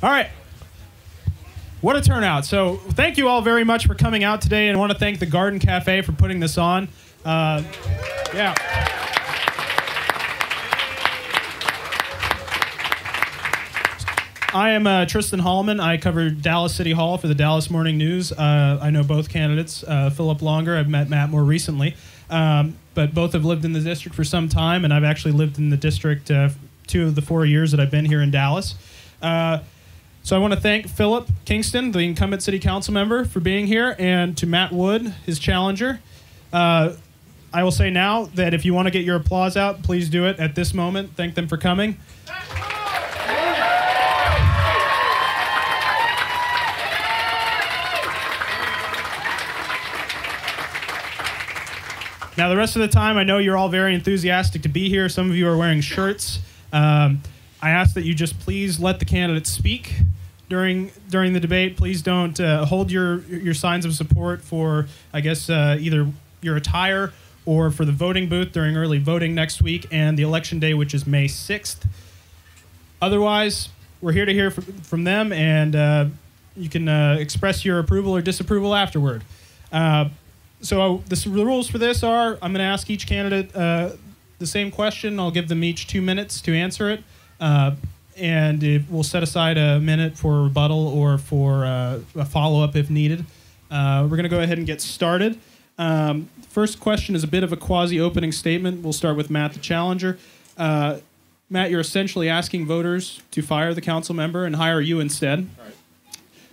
All right. What a turnout. So thank you all very much for coming out today, and I want to thank the Garden Cafe for putting this on. Yeah. I am Tristan Hallman. I cover Dallas City Hall for the Dallas Morning News. I know both candidates, Philip longer. I've met Matt more recently. But both have lived in the district for some time, and I've actually lived in the district 2 of the 4 years that I've been here in Dallas. So I want to thank Philip Kingston, the incumbent city council member, for being here, and to Matt Wood, his challenger. I will say now that if you want to get your applause out, please do it at this moment. Thank them for coming. Now, the rest of the time, I know you're all very enthusiastic to be here. Some of you are wearing shirts. I ask that you just please let the candidates speak during the debate. Please don't hold your signs of support for, I guess, either your attire or for the voting booth during early voting next week and the election day, which is May 6th. Otherwise, we're here to hear from them, and you can express your approval or disapproval afterward. So the rules for this are, I'm going to ask each candidate the same question. I'll give them each 2 minutes to answer it. And we'll set aside a minute for rebuttal or for a follow-up if needed. We're going to go ahead and get started. First question is a bit of a quasi-opening statement. We'll start with Matt, the challenger. Matt, you're essentially asking voters to fire the council member and hire you instead. All right.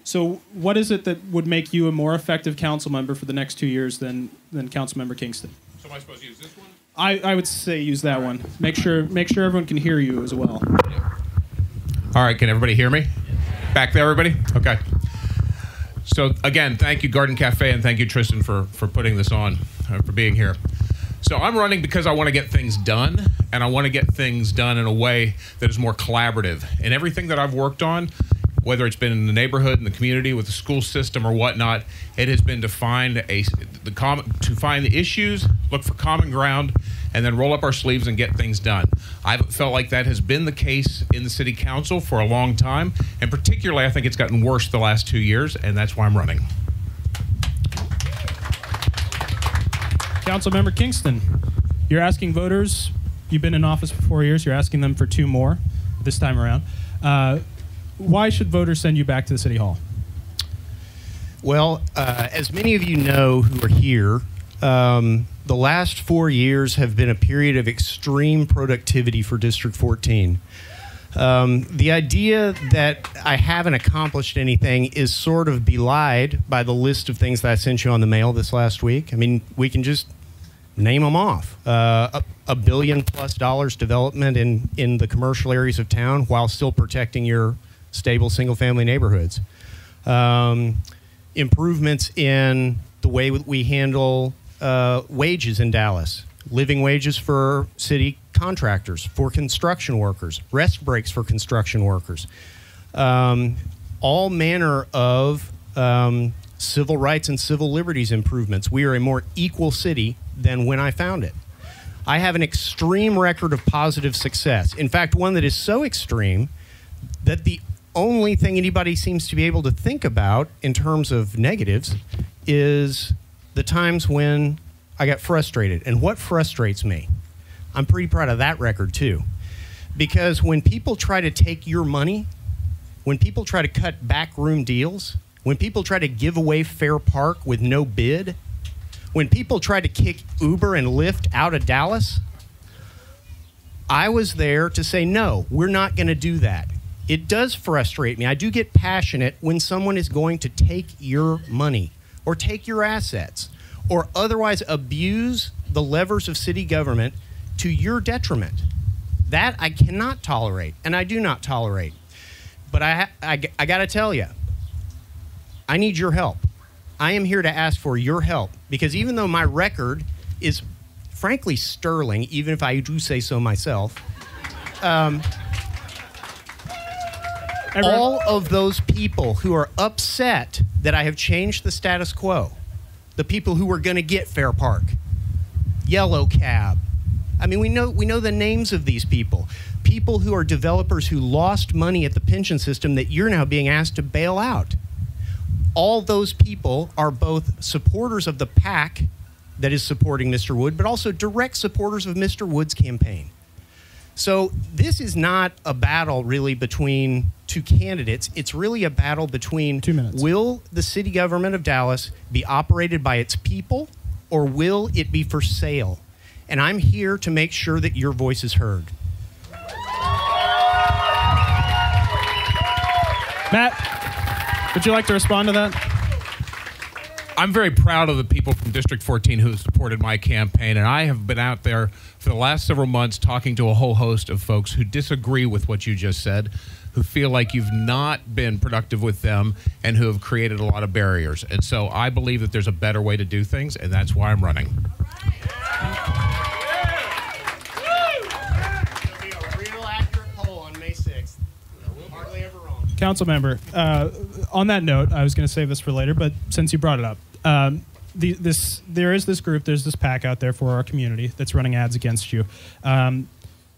So what is it that would make you a more effective council member for the next 2 years than Councilmember Kingston? So am I supposed to use this one? I would say use that one. Make sure everyone can hear you as well. Yeah. All right, can everybody hear me? Back there, everybody? Okay. So again, thank you, Garden Cafe, and thank you, Tristan, for putting this on, for being here. So I'm running because I want to get things done, and I want to get things done in a way that is more collaborative. And everything that I've worked on, whether it's been in the neighborhood, in the community, with the school system or whatnot, it has been to find the issues, look for common ground, and then roll up our sleeves and get things done. I haven't felt like that has been the case in the city council for a long time, and particularly I think it's gotten worse the last 2 years, and that's why I'm running. Councilmember Kingston, you're asking voters, you've been in office for 4 years, you're asking them for 2 more this time around. Why should voters send you back to the City Hall? Well, as many of you know who are here, the last 4 years have been a period of extreme productivity for District 14. The idea that I haven't accomplished anything is sort of belied by the list of things that I sent you on the mail this last week. I mean, we can just name them off. $1 billion+ development in the commercial areas of town while still protecting your stable single-family neighborhoods. Improvements in the way we handle wages in Dallas. Living wages for city contractors, for construction workers, rest breaks for construction workers. All manner of civil rights and civil liberties improvements. We are a more equal city than when I found it. I have an extreme record of positive success. In fact, one that is so extreme that the only thing anybody seems to be able to think about in terms of negatives is the times when I got frustrated. And what frustrates me? I'm pretty proud of that record too. Because when people try to take your money, when people try to cut backroom deals, when people try to give away Fair Park with no bid, when people try to kick Uber and Lyft out of Dallas, I was there to say, no, we're not going to do that. It does frustrate me. I do get passionate when someone is going to take your money or take your assets or otherwise abuse the levers of city government to your detriment. That I cannot tolerate, and I do not tolerate. But I got to tell you, I need your help. I am here to ask for your help because even though my record is frankly sterling, even if I do say so myself, all of those people who are upset that I have changed the status quo, the people who were going to get Fair Park, Yellow Cab. I mean, we know the names of these people. people who are developers who lost money at the pension system that you're now being asked to bail out. All those people are both supporters of the PAC that is supporting Mr. Wood, but also direct supporters of Mr. Wood's campaign. So this is not a battle really between two candidates. It's really a battle between 2 minutes. Will the city government of Dallas be operated by its people, or will it be for sale? And I'm here to make sure that your voice is heard. Matt, would you like to respond to that? I'm very proud of the people from District 14 who have supported my campaign, and I have been out there for the last several months talking to a whole host of folks who disagree with what you just said, who feel like you've not been productive with them, and who have created a lot of barriers. And so I believe that there's a better way to do things, and that's why I'm running. It'll be a real accurate poll on May 6th. Hardly ever wrong. Council member, on that note, I was going to save this for later, but since you brought it up, there is this group, there's this PAC out there for our community that's running ads against you.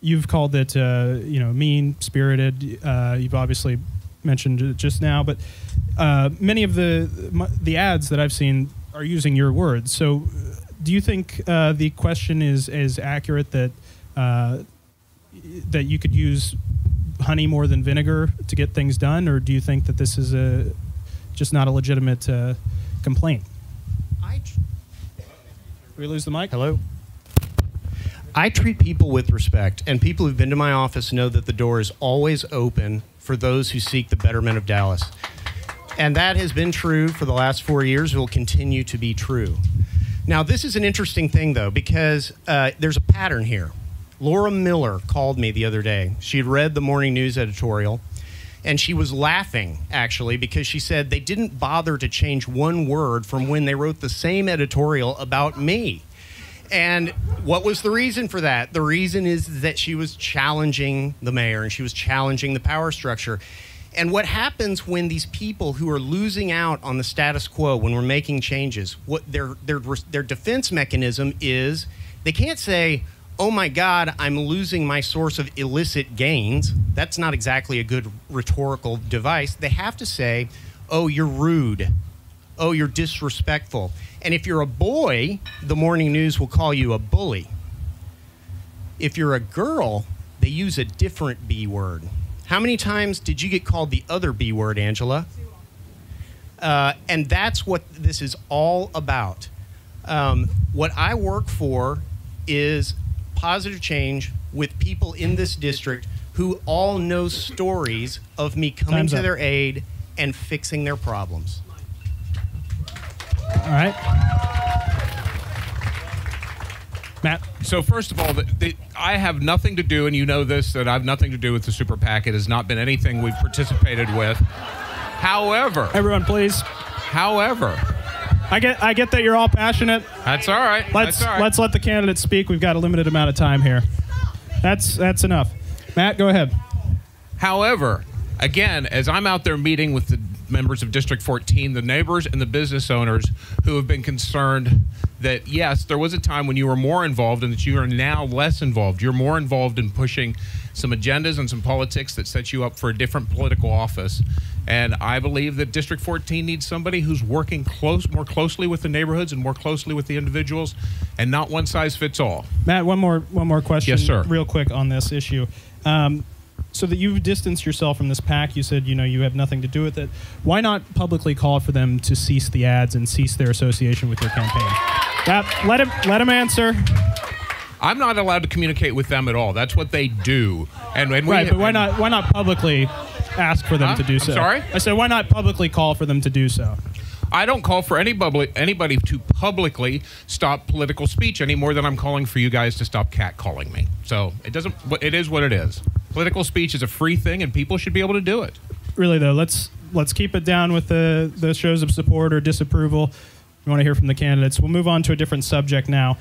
You've called it, mean spirited. You've obviously mentioned it just now, but many of the ads that I've seen are using your words. So, do you think the question is accurate that that you could use honey more than vinegar to get things done, or do you think that this is just not a legitimate complaint? We lose the mic? Hello? I treat people with respect, and people who've been to my office know that the door is always open for those who seek the betterment of Dallas. And that has been true for the last 4 years. It will continue to be true. Now, this is an interesting thing, though, because there's a pattern here. Laura Miller called me the other day. She had read the morning news editorial, and she was laughing, actually, because she said they didn't bother to change one word from when they wrote the same editorial about me. And what was the reason for that? The reason is that she was challenging the mayor, and she was challenging the power structure. And what happens when these people who are losing out on the status quo, when we're making changes, what their defense mechanism is, they can't say, oh my God, I'm losing my source of illicit gains. That's not exactly a good rhetorical device. They have to say, oh, you're rude. Oh, you're disrespectful. And if you're a boy, the morning news will call you a bully. If you're a girl, they use a different B word. How many times did you get called the other B word, Angela? And that's what this is all about. What I work for is positive change with people in this district who all know stories of me coming to their aid and fixing their problems. All right. Matt? So first of all, I have nothing to do, and you know this, that I have nothing to do with the Super PAC. It has not been anything we've participated with. However... Everyone, please. However... I get that you're all passionate. That's all right. Let's let the candidates speak. We've got a limited amount of time here. That's enough. Matt, go ahead. However, again, as I'm out there meeting with the members of District 14, the neighbors and the business owners who have been concerned that, yes, there was a time when you were more involved and that you are now less involved. You're more involved in pushing some agendas and some politics that set you up for a different political office. And I believe that District 14 needs somebody who's working more closely with the neighborhoods and more closely with the individuals, and not one size fits all. Matt, one more question. Yes, sir. Real quick on this issue. So that you've distanced yourself from this PAC, you said you have nothing to do with it. Why not publicly call for them to cease the ads and cease their association with your campaign? Let him answer. I'm not allowed to communicate with them at all. That's what they do. And right, but why not publicly ask for them to do so? I'm sorry? I said, why not publicly call for them to do so? I don't call for anybody to publicly stop political speech any more than I'm calling for you guys to stop catcalling me. So it is what it is. Political speech is a free thing, and people should be able to do it. Really, though, let's keep it down with the shows of support or disapproval. We want to hear from the candidates. We'll move on to a different subject now.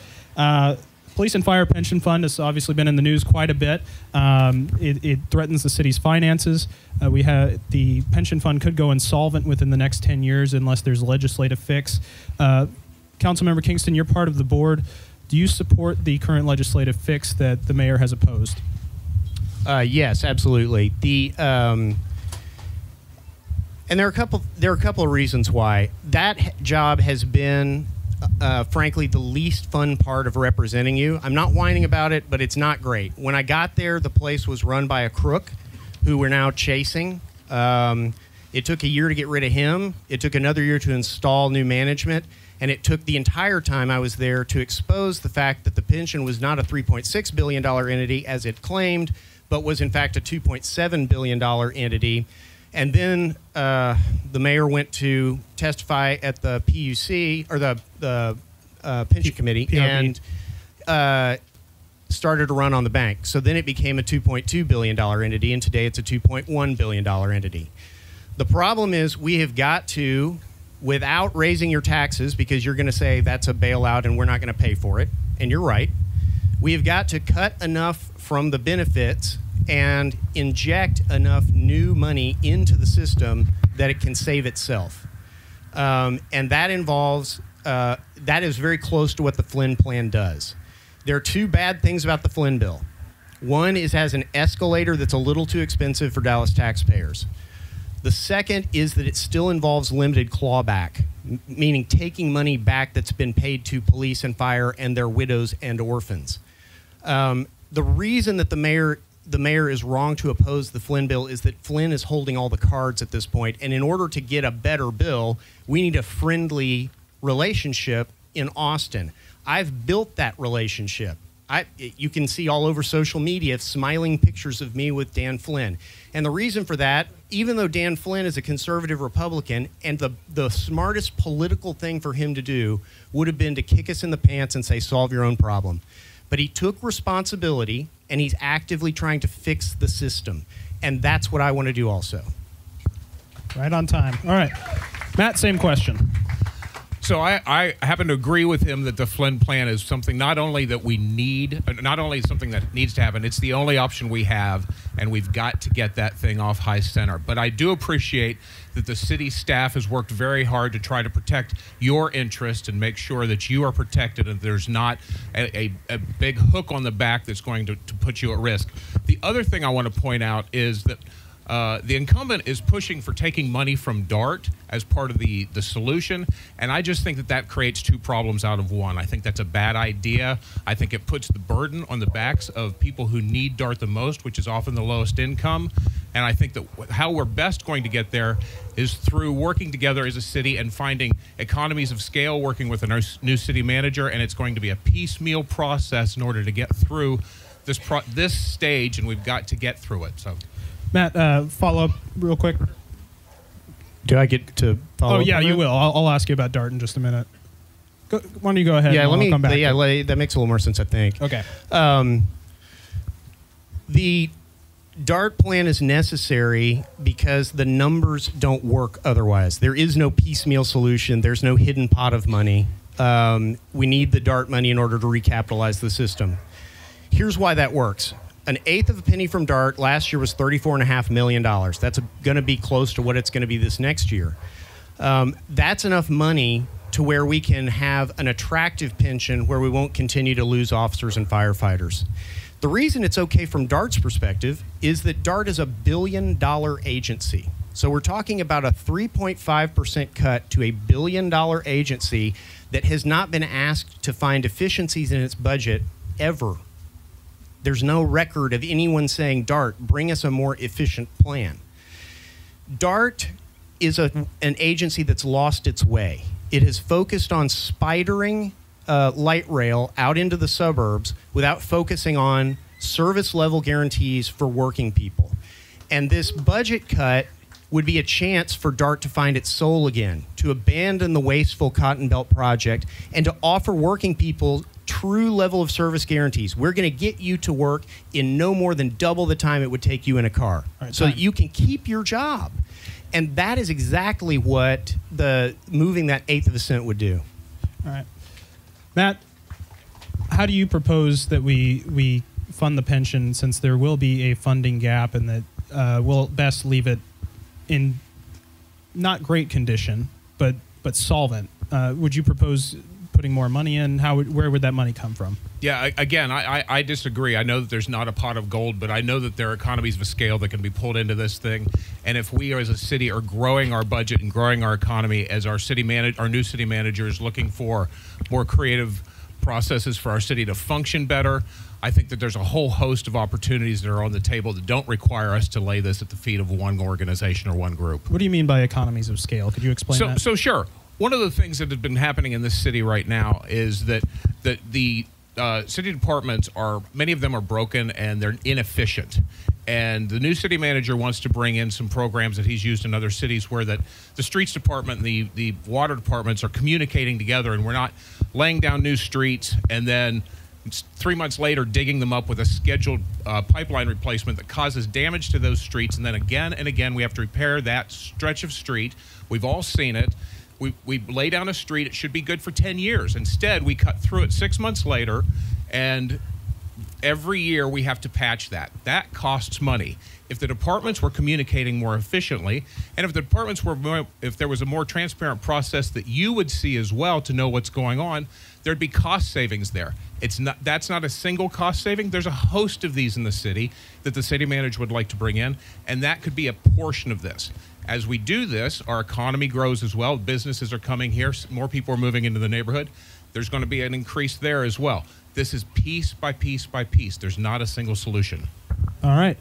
Police and Fire Pension Fund has obviously been in the news quite a bit. It threatens the city's finances. The pension fund could go insolvent within the next 10 years unless there's a legislative fix. Councilmember Kingston, you're part of the board. Do you support the current legislative fix that the mayor has opposed? Yes, absolutely. And there are a couple of reasons why that job has been, frankly, the least fun part of representing you. I'm not whining about it, but it's not great. When I got there, the place was run by a crook who we're now chasing. It took a year to get rid of him. It took another year to install new management. And it took the entire time I was there to expose the fact that the pension was not a $3.6 billion entity, as it claimed, but was in fact a $2.7 billion entity. And then the mayor went to testify at the PUC, or the pension committee, PRB. and started to run on the bank. So then it became a $2.2 billion entity, and today it's a $2.1 billion entity. The problem is we have got to, without raising your taxes, because you're going to say that's a bailout and we're not going to pay for it, and you're right, we have got to cut enough from the benefits and inject enough new money into the system that it can save itself. And that involves, that is very close to what the Flynn plan does. There are two bad things about the Flynn bill. One is it has an escalator that's a little too expensive for Dallas taxpayers. The second is that it still involves limited clawback, meaning taking money back that's been paid to police and fire and their widows and orphans. The reason that the mayor is wrong to oppose the Flynn bill is that Flynn is holding all the cards at this point, and in order to get a better bill, we need a friendly relationship in Austin. I've built that relationship. You can see all over social media smiling pictures of me with Dan Flynn. And the reason for that, even though Dan Flynn is a conservative Republican, and the smartest political thing for him to do would have been to kick us in the pants and say, solve your own problem. But he took responsibility, and he's actively trying to fix the system. And that's what I want to do also. Right on time. All right. Matt, same question. So I happen to agree with him that the Flynn plan is something not only that we need, not only something that needs to happen, it's the only option we have, and we've got to get that thing off high center. But I do appreciate that the city staff has worked very hard to try to protect your interest and make sure that you are protected and there's not a big hook on the back that's going to put you at risk. The other thing I want to point out is that the incumbent is pushing for taking money from DART as part of the solution, and I just think that creates two problems out of one. I think that's a bad idea. I think it puts the burden on the backs of people who need DART the most, which is often the lowest income, and I think that how we're best going to get there is through working together as a city and finding economies of scale, working with a new city manager, and it's going to be a piecemeal process in order to get through this stage, and we've got to get through it. So. Matt, follow up real quick. Do I get to follow up? Oh, yeah, on you that? will. I'll ask you about DART in just a minute. Why don't you go ahead? Yeah, and I'll come back. that makes a little more sense, I think. Okay. The DART plan is necessary because the numbers don't work otherwise. There is no piecemeal solution. There's no hidden pot of money. We need the DART money in order to recapitalize the system. Here's why that works. An eighth of a penny from DART last year was $34.5 million. That's going to be close to what it's going to be this next year. That's enough money to where we can have an attractive pension where we won't continue to lose officers and firefighters. The reason it's okay from DART's perspective is that DART is a $1 billion agency. So we're talking about a 3.5% cut to a $1 billion agency that has not been asked to find efficiencies in its budget ever. There's no record of anyone saying, DART, bring us a more efficient plan. DART is an agency that's lost its way. It has focused on spidering light rail out into the suburbs without focusing on service level guarantees for working people. And this budget cut would be a chance for DART to find its soul again, to abandon the wasteful Cotton Belt project, and to offer working people true level of service guarantees. We're going to get you to work in no more than double the time it would take you in a car, so that you can keep your job. And that is exactly what the moving that eighth of a cent would do. All right. Matt, how do you propose that we fund the pension, since there will be a funding gap, and that we'll best leave it in not great condition, but solvent? Would you propose putting more money in? Where would that money come from? Yeah, again, I disagree. I know that there's not a pot of gold, but I know that there are economies of scale that can be pulled into this thing. And if we as a city are growing our budget and growing our economy, as our new city manager is looking for more creative processes for our city to function better, I think that there's a whole host of opportunities that are on the table that don't require us to lay this at the feet of one organization or one group. What do you mean by economies of scale? Could you explain that? So sure. One of the things that has been happening in this city right now is that the city departments many of them are broken and they're inefficient. And the new city manager wants to bring in some programs that he's used in other cities where that the streets department and the water departments are communicating together, and we're not laying down new streets and then 3 months later digging them up with a scheduled pipeline replacement that causes damage to those streets. And then again and again we have to repair that stretch of street. We've all seen it. We lay down a street, it should be good for 10 years. Instead, we cut through it 6 months later, and every year we have to patch that. That costs money. If the departments were communicating more efficiently, and if there was a more transparent process that you would see as well to know what's going on, there'd be cost savings there. That's not a single cost saving. There's a host of these in the city that the city manager would like to bring in, and that could be a portion of this. As we do this, our economy grows as well. Businesses are coming here. More people are moving into the neighborhood. There's going to be an increase there as well. This is piece by piece by piece. There's not a single solution. All right.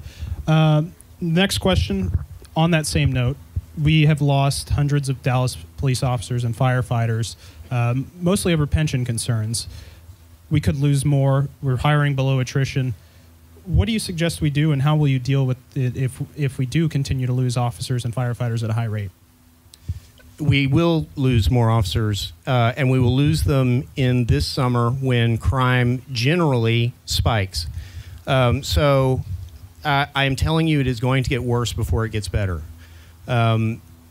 Next question. On that same note, we have lost hundreds of Dallas police officers and firefighters, mostly over pension concerns. We could lose more. We're hiring below attrition. What do you suggest we do, and how will you deal with it if we do continue to lose officers and firefighters at a high rate? We will lose more officers, and we will lose them in this summer when crime generally spikes. So I am telling you, it is going to get worse before it gets better.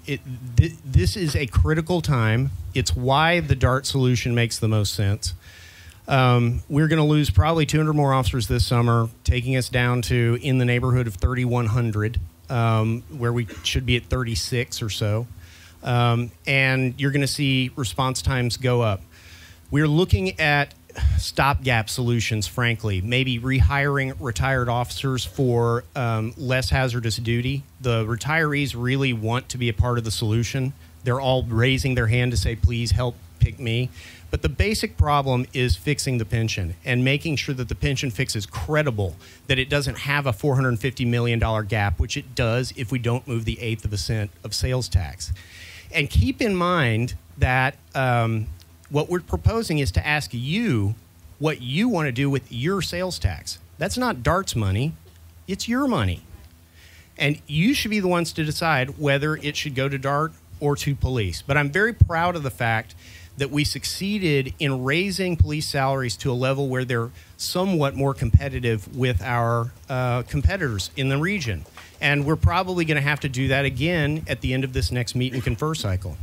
This is a critical time. It's why the DART solution makes the most sense. We're going to lose probably 200 more officers this summer, taking us down to in the neighborhood of 3,100, where we should be at 36 or so. And you're going to see response times go up. We're looking at stopgap solutions, frankly, maybe rehiring retired officers for less hazardous duty. The retirees really want to be a part of the solution. They're all raising their hand to say, please help pick me. But the basic problem is fixing the pension and making sure that the pension fix is credible, that it doesn't have a $450 million gap, which it does if we don't move the 1/8 of a cent of sales tax. And keep in mind that what we're proposing is to ask you what you want to do with your sales tax. That's not DART's money. It's your money. And you should be the ones to decide whether it should go to DART or to police. But I'm very proud of the fact that we succeeded in raising police salaries to a level where they're somewhat more competitive with our competitors in the region. And we're probably going to have to do that again at the end of this next meet and confer cycle.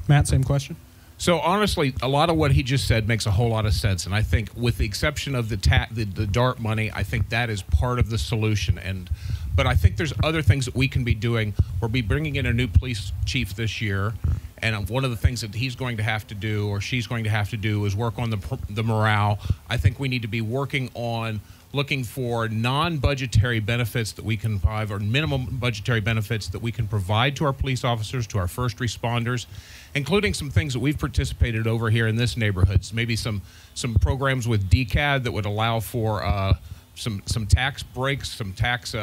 Matt, same question. So honestly, a lot of what he just said makes a whole lot of sense, and I think, with the exception of the DART money, I think that is part of the solution. But I think there's other things that we can be doing. We'll be bringing in a new police chief this year, and one of the things that he's going to have to do, or she's going to have to do, is work on the morale. I think we need to be working on looking for non-budgetary benefits that we can provide, or minimum budgetary benefits that we can provide to our police officers, to our first responders, including some things that we've participated over here in this neighborhood. So maybe some programs with DCAD that would allow for some tax breaks, some tax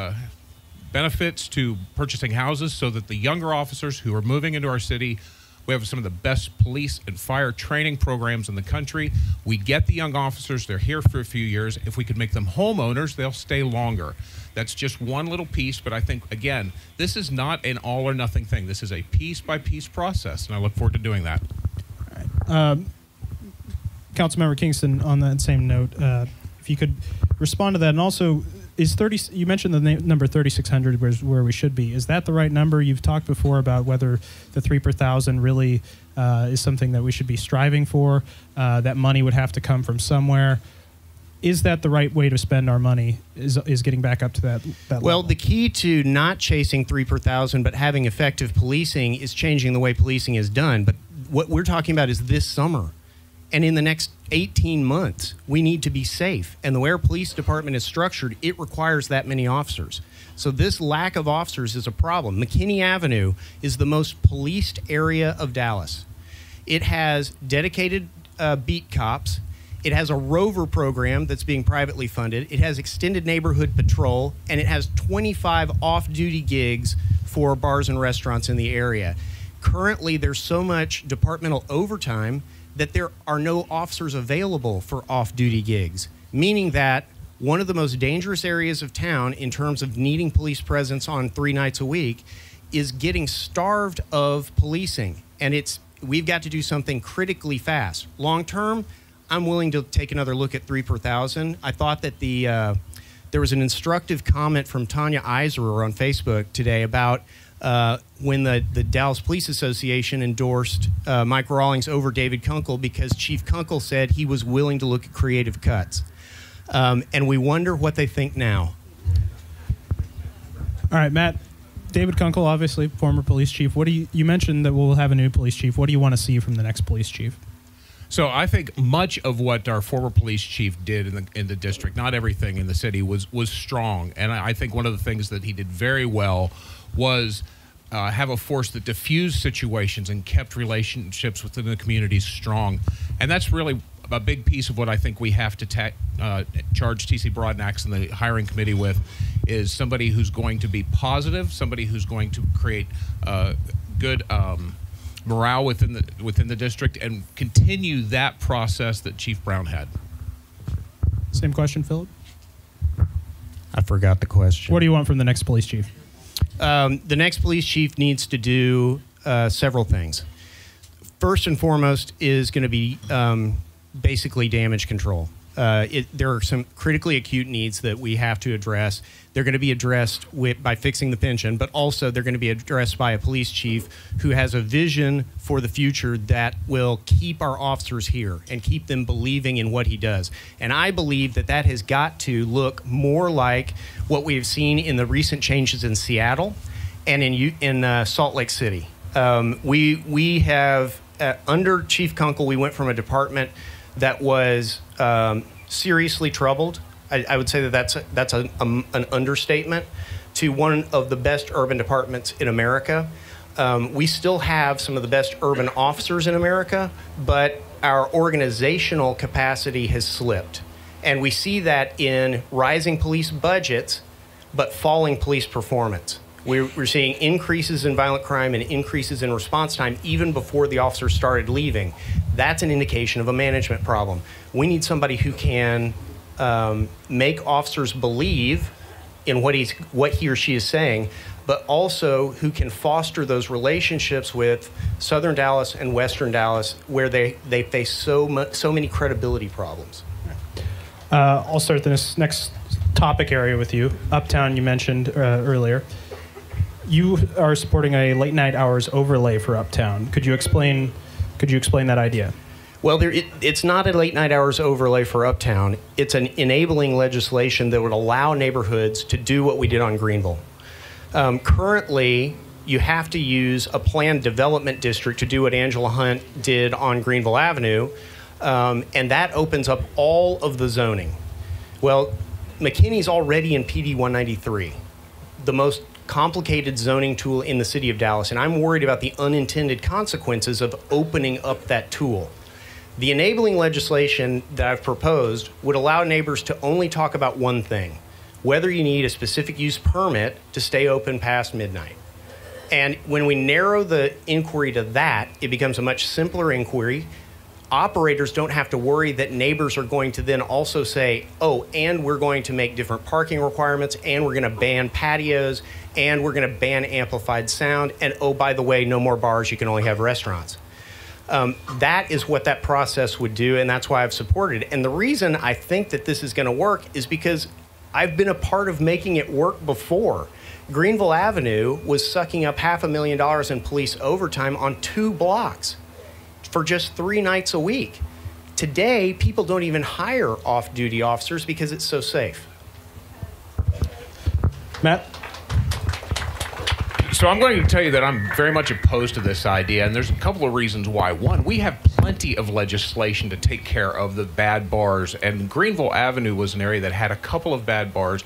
benefits to purchasing houses, so that the younger officers who are moving into our city, we have some of the best police and fire training programs in the country. We get the young officers, they're here for a few years. If we could make them homeowners, they'll stay longer. That's just one little piece, but I think, again, this is not an all or nothing thing. This is a piece-by-piece process, and I look forward to doing that. All right. Councilmember Kingston, on that same note, if you could respond to that, and also, you mentioned the number 3,600 where we should be. Is that the right number? You've talked before about whether the 3 per 1,000 really is something that we should be striving for. That money would have to come from somewhere. Is that the right way to spend our money, is getting back up to that level? Well, the key to not chasing 3 per 1,000 but having effective policing is changing the way policing is done. But What we're talking about is this summer. And in the next 18 months, we need to be safe. And the way our police department is structured, it requires that many officers. So this lack of officers is a problem. McKinney Avenue is the most policed area of Dallas. It has dedicated beat cops. It has a Rover program that's being privately funded. It has extended neighborhood patrol, and it has 25 off-duty gigs for bars and restaurants in the area. Currently, there's so much departmental overtime that there are no officers available for off-duty gigs, meaning that one of the most dangerous areas of town in terms of needing police presence on 3 nights a week is getting starved of policing. And we've got to do something critically fast. Long term, I'm willing to take another look at 3 per 1,000. I thought that there was an instructive comment from Tanya Eiserer on Facebook today about when the Dallas Police Association endorsed Mike Rawlings over David Kunkel because Chief Kunkel said he was willing to look at creative cuts. And we wonder what they think now. All right, Matt. David Kunkel, obviously former police chief. You mentioned that we'll have a new police chief. What do you want to see from the next police chief? So I think much of what our former police chief did in the district, not everything in the city, was strong. And I think one of the things that he did very well was have a force that diffused situations and kept relationships within the communities strong. And that's really a big piece of what I think we have to charge T.C. Broadnax and the hiring committee with, is somebody who's going to be positive, somebody who's going to create good morale within the district and continue that process that Chief Brown had. Same question, Philip? I forgot the question. What do you want from the next police chief? The next police chief needs to do several things. First and foremost is going to be basically damage control. There are some critically acute needs that we have to address. They're going to be addressed by fixing the pension, but also they're going to be addressed by a police chief who has a vision for the future that will keep our officers here and keep them believing in what he does. And I believe that has got to look more like what we have seen in the recent changes in Seattle and in Salt Lake City. We have, under Chief Kunkel, we went from a department that was seriously troubled. I would say that's an understatement, to one of the best urban departments in America. We still have some of the best urban officers in America, but our organizational capacity has slipped. And we see that in rising police budgets, but falling police performance. We're seeing increases in violent crime and increases in response time even before the officers started leaving. That's an indication of a management problem. We need somebody who can make officers believe in what he or she is saying, but also who can foster those relationships with Southern Dallas and Western Dallas, where they face so many credibility problems. I'll start this next topic area with you. Uptown, you mentioned earlier. You are supporting a late night hours overlay for Uptown. Could you explain that idea? Well, it's not a late night hours overlay for Uptown. It's an enabling legislation that would allow neighborhoods to do what we did on Greenville. Currently, you have to use a planned development district to do what Angela Hunt did on Greenville Avenue, and that opens up all of the zoning. Well, McKinney's already in PD 193, the most complicated zoning tool in the city of Dallas, and I'm worried about the unintended consequences of opening up that tool. The enabling legislation that I've proposed would allow neighbors to only talk about one thing: whether you need a specific use permit to stay open past midnight. And when we narrow the inquiry to that, it becomes a much simpler inquiry. Operators don't have to worry that neighbors are going to then also say, oh, and we're going to make different parking requirements, and we're going to ban patios, and we're going to ban amplified sound, and oh, by the way, no more bars, you can only have restaurants. That is what that process would do, and that's why I've supported it. And the reason I think that this is going to work is because I've been a part of making it work before. Greenville Avenue was sucking up $500,000 in police overtime on 2 blocks for just 3 nights a week. Today, people don't even hire off-duty officers because it's so safe. Matt? So I'm going to tell you that I'm very much opposed to this idea, and there's a couple of reasons why. One, we have plenty of legislation to take care of the bad bars, and Greenville Avenue was an area that had a couple of bad bars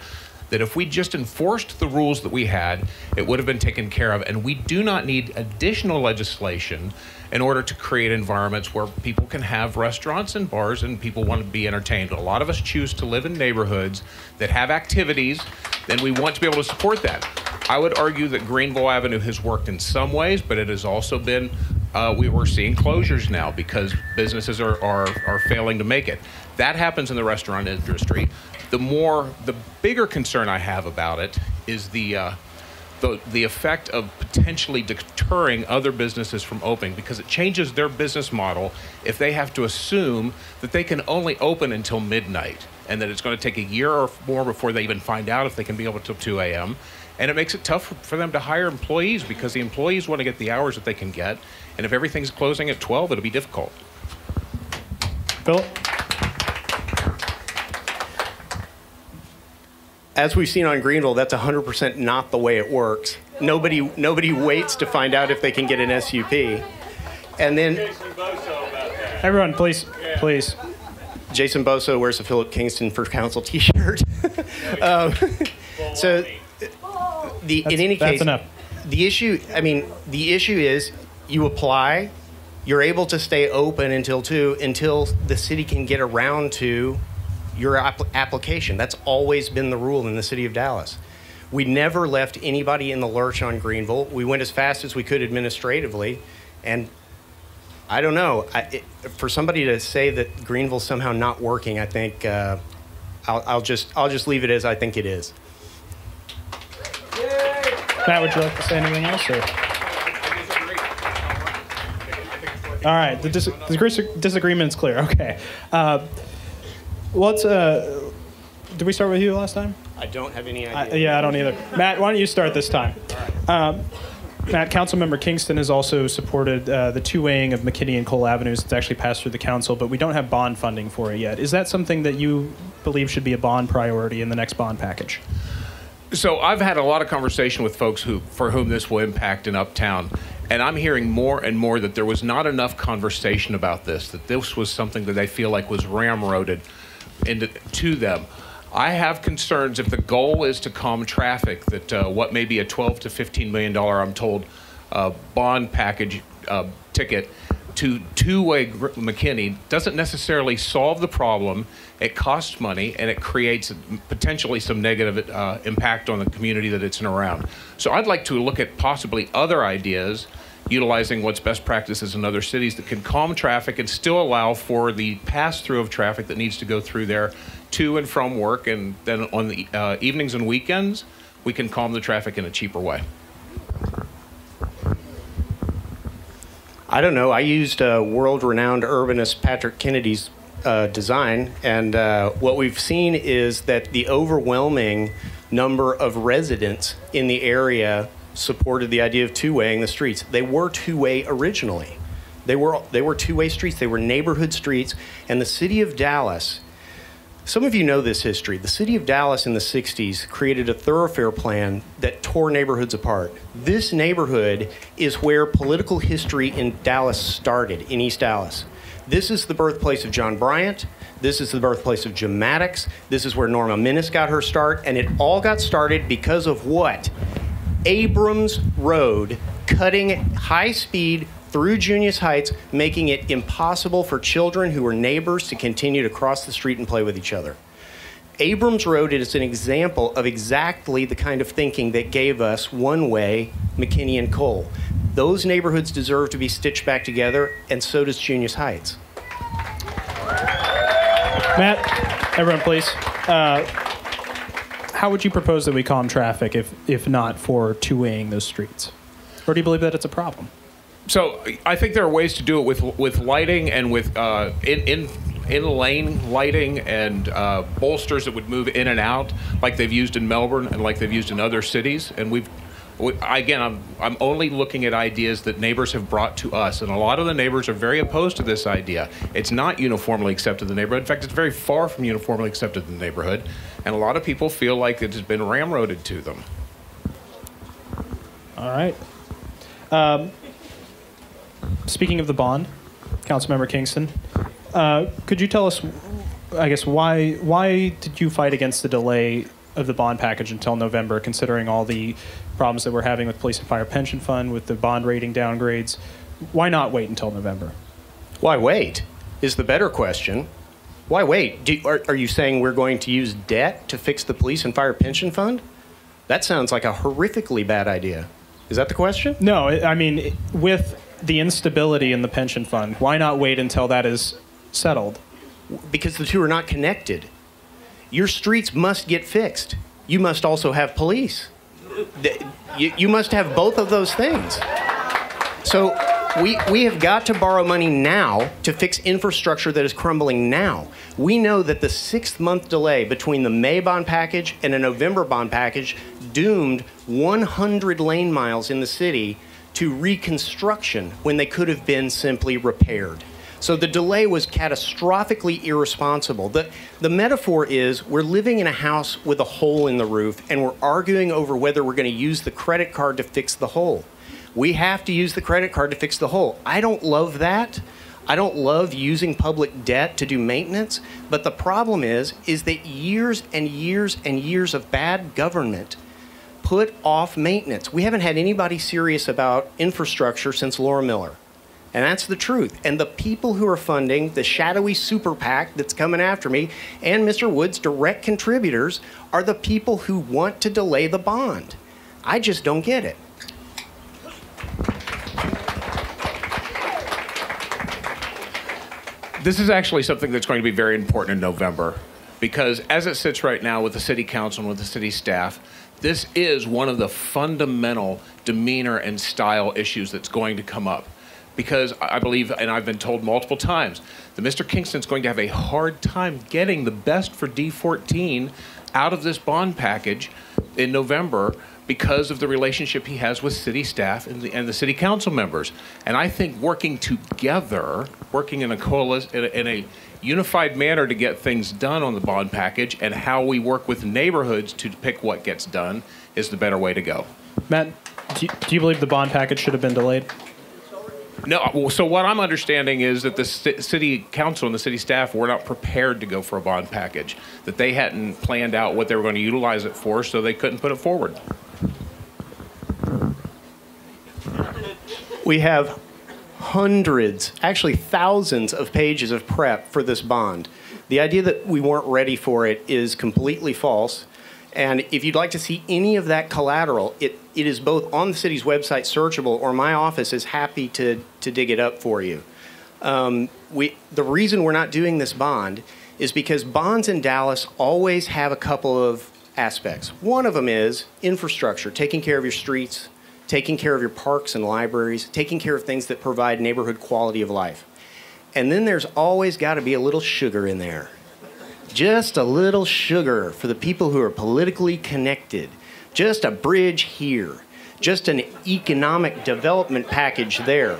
that if we just enforced the rules that we had, it would have been taken care of. And we do not need additional legislation in order to create environments where people can have restaurants and bars and people want to be entertained. A lot of us choose to live in neighborhoods that have activities, and we want to be able to support that. I would argue that Greenville Avenue has worked in some ways, but it has also been, we're seeing closures now because businesses are failing to make it. That happens in the restaurant industry. The bigger concern I have about it is the effect of potentially deterring other businesses from opening, because it changes their business model if they have to assume that they can only open until midnight and that it's going to take a year or more before they even find out if they can be open until 2 a.m. And it makes it tough for them to hire employees because the employees want to get the hours that they can get. And if everything's closing at 12, it'll be difficult. Philip? As we've seen on Greenville, that's 100% not the way it works. Nobody waits to find out if they can get an SUP. And then Everyone, please. Jason Boso wears a Philip Kingston for Council t-shirt. In any case, enough. The issue is you apply, you're able to stay open until the city can get around to your application. That's always been the rule in the city of Dallas. We never left anybody in the lurch on Greenville. We went as fast as we could administratively, and I don't know. For somebody to say that Greenville's somehow not working, I think I'll just leave it as I think it is. Matt, would you like to say anything else? Or? All right, the disagreement is clear. Okay. Did we start with you last time? I don't have any idea. I don't either. Matt, why don't you start this time? Matt, Councilmember Kingston has also supported the two-waying of McKinney and Cole Avenues. It's actually passed through the council, but we don't have bond funding for it yet. Is that something that you believe should be a bond priority in the next bond package? So I've had a lot of conversation with folks for whom this will impact in Uptown, and I'm hearing more and more that there was not enough conversation about this, that this was something that they feel like was ramroded to them. I have concerns if the goal is to calm traffic that what may be a $12 to $15 million, I'm told, bond package ticket to two-way McKinney doesn't necessarily solve the problem. It costs money, and it creates potentially some negative impact on the community that it's in around. So I'd like to look at possibly other ideas utilizing what's best practices in other cities that can calm traffic and still allow for the pass-through of traffic that needs to go through there to and from work. And then on the evenings and weekends, we can calm the traffic in a cheaper way. I don't know. I used world-renowned urbanist Patrick Kennedy's design, and what we've seen is that the overwhelming number of residents in the area supported the idea of two-waying the streets. They were two-way originally. They were two-way streets. They were neighborhood streets, and the city of Dallas, some of you know this history. The city of Dallas in the 60s created a thoroughfare plan that tore neighborhoods apart. This neighborhood is where political history in Dallas started, in East Dallas. This is the birthplace of John Bryant. This is the birthplace of Jim Maddox. This is where Norma Minnis got her start, and it all got started because of what? Abrams Road cutting high speed through Junius Heights, making it impossible for children who were neighbors to continue to cross the street and play with each other. Abrams Road is an example of exactly the kind of thinking that gave us one-way McKinney and Cole. Those neighborhoods deserve to be stitched back together, and so does Junius Heights. Matt, everyone please. How would you propose that we calm traffic if not for two-waying those streets? Or do you believe that it's a problem? So I think there are ways to do it with lighting and with in-lane lighting and bolsters that would move in and out like they've used in Melbourne and like they've used in other cities. And I'm only looking at ideas that neighbors have brought to us, and a lot of the neighbors are very opposed to this idea. It's not uniformly accepted in the neighborhood. In fact, it's very far from uniformly accepted in the neighborhood, and a lot of people feel like it has been ramroded to them. All right. Speaking of the bond, Councilmember Kingston, could you tell us, I guess, why did you fight against the delay of the bond package until November, considering all the problems that we're having with police and fire pension fund, with the bond rating downgrades? Why not wait until November? Why wait is the better question. Why wait? Are you saying we're going to use debt to fix the police and fire pension fund? That sounds like a horrifically bad idea. Is that the question? No, I mean, with the instability in the pension fund, why not wait until that is settled? Because the two are not connected. Your streets must get fixed. You must also have police. You must have both of those things. So we have got to borrow money now to fix infrastructure that is crumbling now. We know that the 6-month delay between the May bond package and a November bond package doomed 100 lane miles in the city to reconstruction when they could have been simply repaired. So the delay was catastrophically irresponsible. The metaphor is we're living in a house with a hole in the roof and we're arguing over whether we're going to use the credit card to fix the hole. We have to use the credit card to fix the hole. I don't love that. I don't love using public debt to do maintenance. But the problem is that years and years and years of bad government put off maintenance. We haven't had anybody serious about infrastructure since Laura Miller. And that's the truth. And the people who are funding the shadowy super PAC that's coming after me and Mr. Wood's direct contributors are the people who want to delay the bond. I just don't get it. This is actually something that's going to be very important in November, because as it sits right now with the city council and with the city staff, this is one of the fundamental demeanor and style issues that's going to come up. Because I believe, and I've been told multiple times, that Mr. Kingston's going to have a hard time getting the best for D14 out of this bond package in November because of the relationship he has with city staff and the city council members. And I think working together, working in a unified manner to get things done on the bond package and how we work with neighborhoods to pick what gets done is the better way to go. Matt, do you believe the bond package should have been delayed? No, so what I'm understanding is that the city council and the city staff were not prepared to go for a bond package, that they hadn't planned out what they were going to utilize it for, so they couldn't put it forward. We have hundreds, actually thousands of pages of prep for this bond. The idea that we weren't ready for it is completely false. And if you'd like to see any of that collateral, it is both on the city's website searchable, or my office is happy to dig it up for you. The reason we're not doing this bond is because bonds in Dallas always have a couple of aspects. One of them is infrastructure, taking care of your streets, taking care of your parks and libraries, taking care of things that provide neighborhood quality of life. And then there's always got to be a little sugar in there. Just a little sugar for the people who are politically connected. Just a bridge here. Just an economic development package there.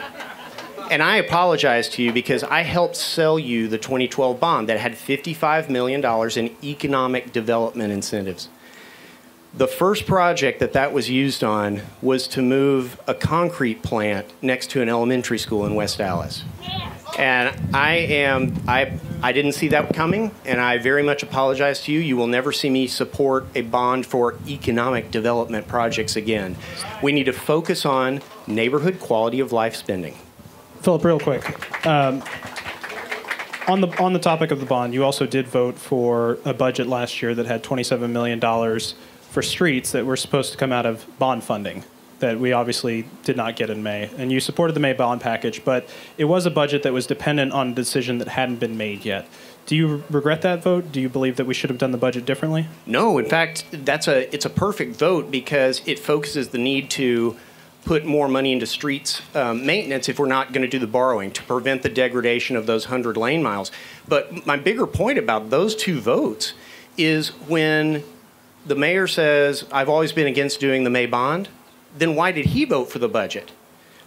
And I apologize to you because I helped sell you the 2012 bond that had $55 million in economic development incentives. The first project that was used on was to move a concrete plant next to an elementary school in West Dallas. And I didn't see that coming, and I very much apologize to you. You will never see me support a bond for economic development projects again. We need to focus on neighborhood quality of life spending. Philip, real quick. On the topic of the bond, you also did vote for a budget last year that had $27 million for streets that were supposed to come out of bond funding that we obviously did not get in May. And you supported the May bond package, but it was a budget that was dependent on a decision that hadn't been made yet. Do you regret that vote? Do you believe that we should have done the budget differently? No, in fact, it's a perfect vote because it focuses the need to put more money into streets maintenance if we're not going to do the borrowing to prevent the degradation of those 100 lane miles. But my bigger point about those two votes is when the mayor says, I've always been against doing the May bond, then why did he vote for the budget?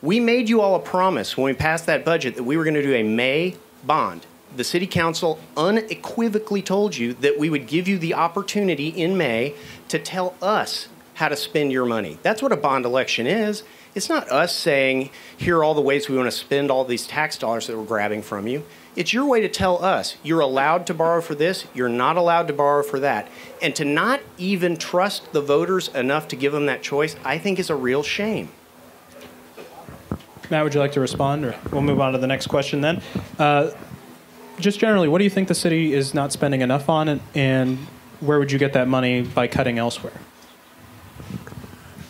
We made you all a promise when we passed that budget that we were going to do a May bond. The city council unequivocally told you that we would give you the opportunity in May to tell us how to spend your money. That's what a bond election is. It's not us saying, here are all the ways we want to spend all these tax dollars that we're grabbing from you. It's your way to tell us, you're allowed to borrow for this, you're not allowed to borrow for that. And to not even trust the voters enough to give them that choice, I think is a real shame. Matt, would you like to respond, or we'll move on to the next question then? Just generally, what do you think the city is not spending enough on, and where would you get that money by cutting elsewhere?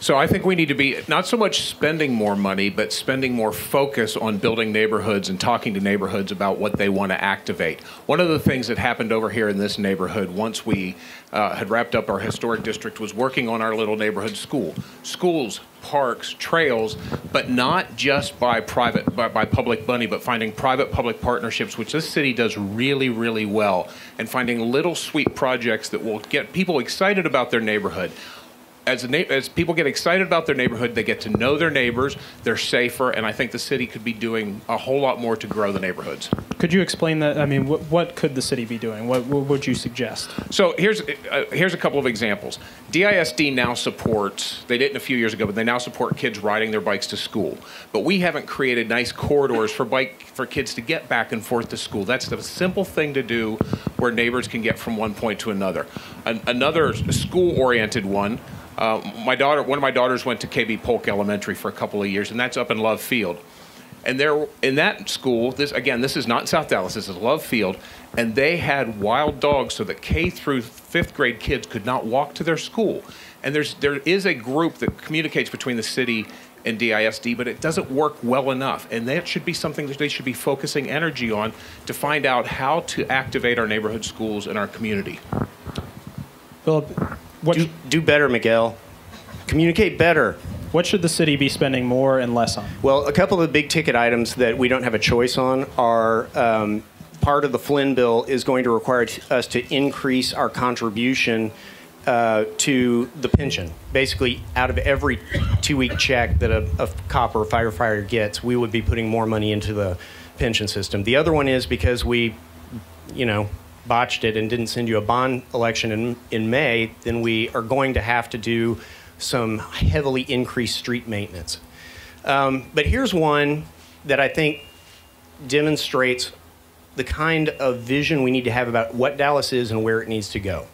So I think we need to be not so much spending more money, but spending more focus on building neighborhoods and talking to neighborhoods about what they want to activate. One of the things that happened over here in this neighborhood once we had wrapped up our historic district was working on our little neighborhood schools, parks, trails, but not just by public money, but finding private-public partnerships, which this city does really, really well, and finding little sweet projects that will get people excited about their neighborhood. As people get excited about their neighborhood, they get to know their neighbors, they're safer, and I think the city could be doing a whole lot more to grow the neighborhoods. Could you explain that? I mean, what could the city be doing? What would you suggest? So here's a couple of examples. DISD now supports, they didn't a few years ago, but they now support kids riding their bikes to school. But we haven't created nice corridors for kids to get back and forth to school. That's the simple thing to do where neighbors can get from one point to another. Another school-oriented one, one of my daughters went to KB Polk Elementary for a couple of years, and that's up in Love Field. And there, in that school, this is not in South Dallas, this is Love Field, and they had wild dogs so that K through 5th grade kids could not walk to their school. And there is a group that communicates between the city and DISD, but it doesn't work well enough. And that should be something that they should be focusing energy on to find out how to activate our neighborhood schools in our community. Philip, do better, Miguel. Communicate better. What should the city be spending more and less on? Well, a couple of big ticket items that we don't have a choice on are part of the Flynn bill is going to require us to increase our contribution to the pension. Basically, out of every 2-week check that a cop or a firefighter gets, we would be putting more money into the pension system. The other one is because we, botched it and didn't send you a bond election in May, then we are going to have to do some heavily increased street maintenance. But here's one that I think demonstrates the kind of vision we need to have about what Dallas is and where it needs to go.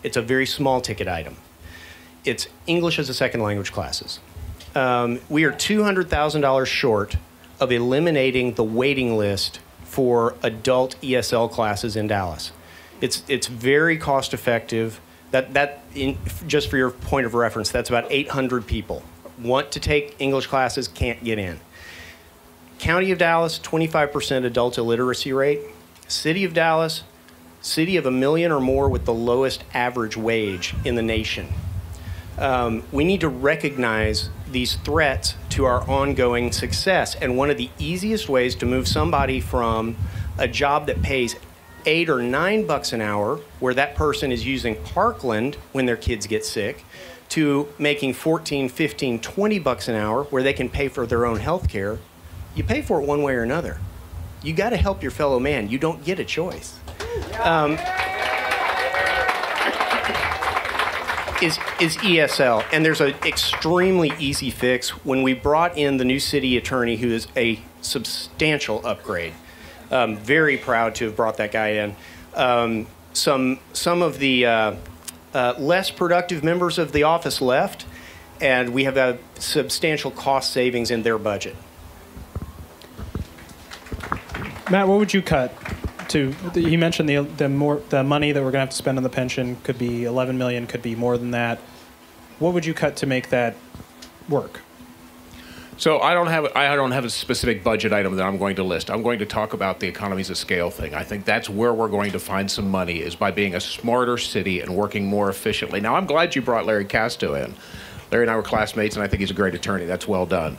It's a very small ticket item. It's English as a second language classes. We are $200,000 short of eliminating the waiting list for adult ESL classes in Dallas. It's very cost effective. Just for your point of reference, that's about 800 people want to take English classes, can't get in. County of Dallas, 25% adult illiteracy rate. City of Dallas, city of 1 million or more with the lowest average wage in the nation. We need to recognize these threats to our ongoing success. And one of the easiest ways to move somebody from a job that pays $8 or $9 an hour, where that person is using Parkland when their kids get sick, to making $14, $15, $20 an hour, where they can pay for their own health care, you pay for it one way or another. You got to help your fellow man. You don't get a choice. Is ESL, and there's an extremely easy fix. When we brought in the new city attorney, who is a substantial upgrade, very proud to have brought that guy in. Some of the less productive members of the office left, and we have a substantial cost savings in their budget. Matt, what would you cut? You mentioned the money that we're going to have to spend on the pension could be $11 million, could be more than that. What would you cut to make that work? So I don't have a specific budget item that I'm going to list. I'm going to talk about the economies of scale thing. I think that's where we're going to find some money, is by being a smarter city and working more efficiently. Now, I'm glad you brought Larry Casto in. Larry and I were classmates, and I think he's a great attorney. That's well done.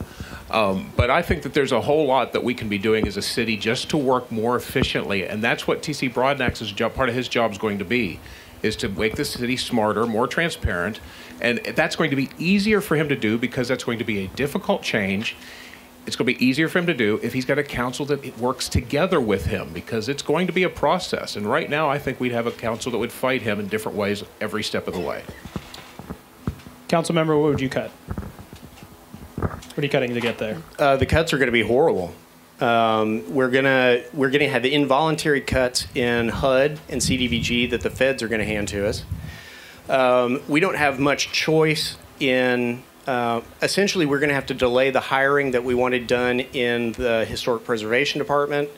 But I think that there's a whole lot that we can be doing as a city just to work more efficiently, and that's what T.C. Broadnax's job, part of his job is going to be, is to make the city smarter, more transparent, and that's going to be easier for him to do because that's going to be a difficult change. It's going to be easier for him to do if he's got a council that works together with him, because it's going to be a process. And right now, I think we'd have a council that would fight him in different ways every step of the way. Council member, what would you cut? What are you cutting to get there? The cuts are going to be horrible. We're gonna have involuntary cuts in HUD and CDBG that the feds are going to hand to us. We don't have much choice in. Essentially, we're going to have to delay the hiring that we wanted done in the Historic Preservation Department,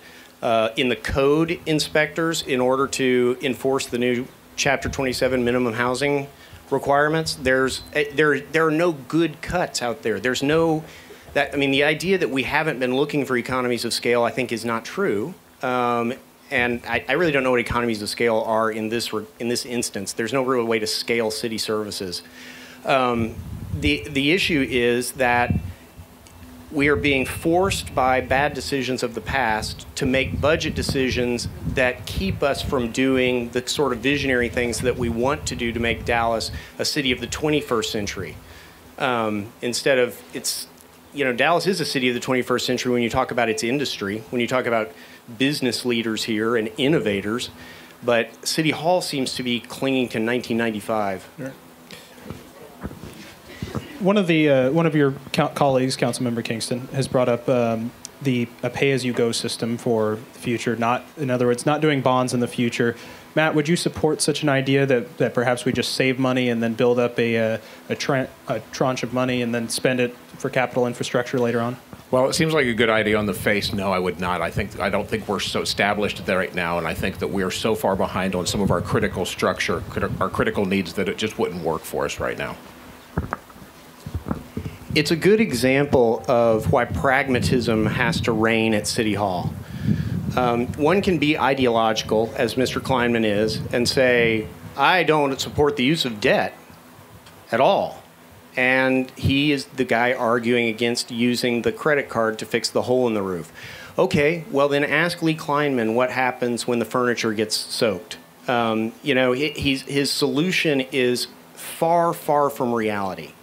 in the code inspectors, in order to enforce the new Chapter 27 minimum housing requirements. There are no good cuts out there. There's no. The idea that we haven't been looking for economies of scale, I think, is not true. And I really don't know what economies of scale are in this instance. There's no real way to scale city services. The issue is that we are being forced by bad decisions of the past to make budget decisions that keep us from doing the sort of visionary things that we want to do to make Dallas a city of the 21st century. Instead of Dallas is a city of the 21st century when you talk about its industry, when you talk about business leaders here and innovators, but City Hall seems to be clinging to 1995. Sure. One of your colleagues, Councilmember Kingston, has brought up a pay-as-you-go system for the future. In other words, not doing bonds in the future. Matt, would you support such an idea that perhaps we just save money and then build up a tranche of money and then spend it for capital infrastructure later on? Well, it seems like a good idea on the face. No, I would not. I don't think we're so established there right now, and I think that we are so far behind on some of our critical structure, our critical needs, that it just wouldn't work for us right now. It's a good example of why pragmatism has to reign at City Hall. One can be ideological, as Mr. Kleinman is, and say, I don't support the use of debt at all. And he is the guy arguing against using the credit card to fix the hole in the roof. Okay, well then ask Lee Kleinman what happens when the furniture gets soaked. His solution is far, far from reality.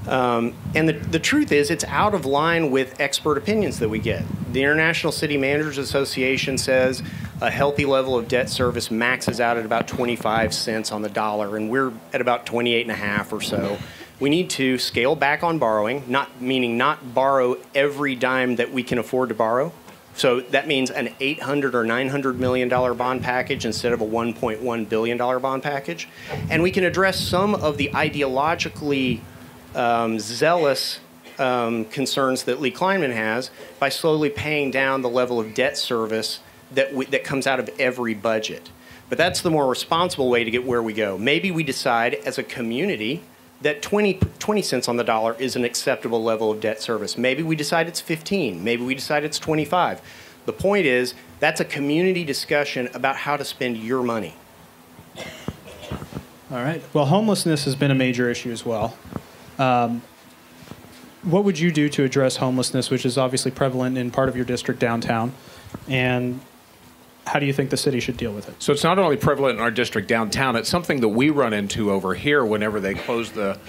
And the truth is, it's out of line with expert opinions that we get. The International City Managers Association says a healthy level of debt service maxes out at about 25 cents on the dollar, and we're at about 28.5 or so. We need to scale back on borrowing, not borrow every dime that we can afford to borrow. So that means an $800 or $900 million bond package instead of a $1.1 billion bond package. And we can address some of the ideologically zealous concerns that Lee Kleinman has by slowly paying down the level of debt service that comes out of every budget. But that's the more responsible way to get where we go. Maybe we decide as a community that 20 cents on the dollar is an acceptable level of debt service. Maybe we decide it's 15. Maybe we decide it's 25. The point is, that's a community discussion about how to spend your money. All right. Well, homelessness has been a major issue as well. What would you do to address homelessness, which is obviously prevalent in part of your district downtown? And how do you think the city should deal with it? So it's not only prevalent in our district downtown, it's something that we run into over here whenever they close the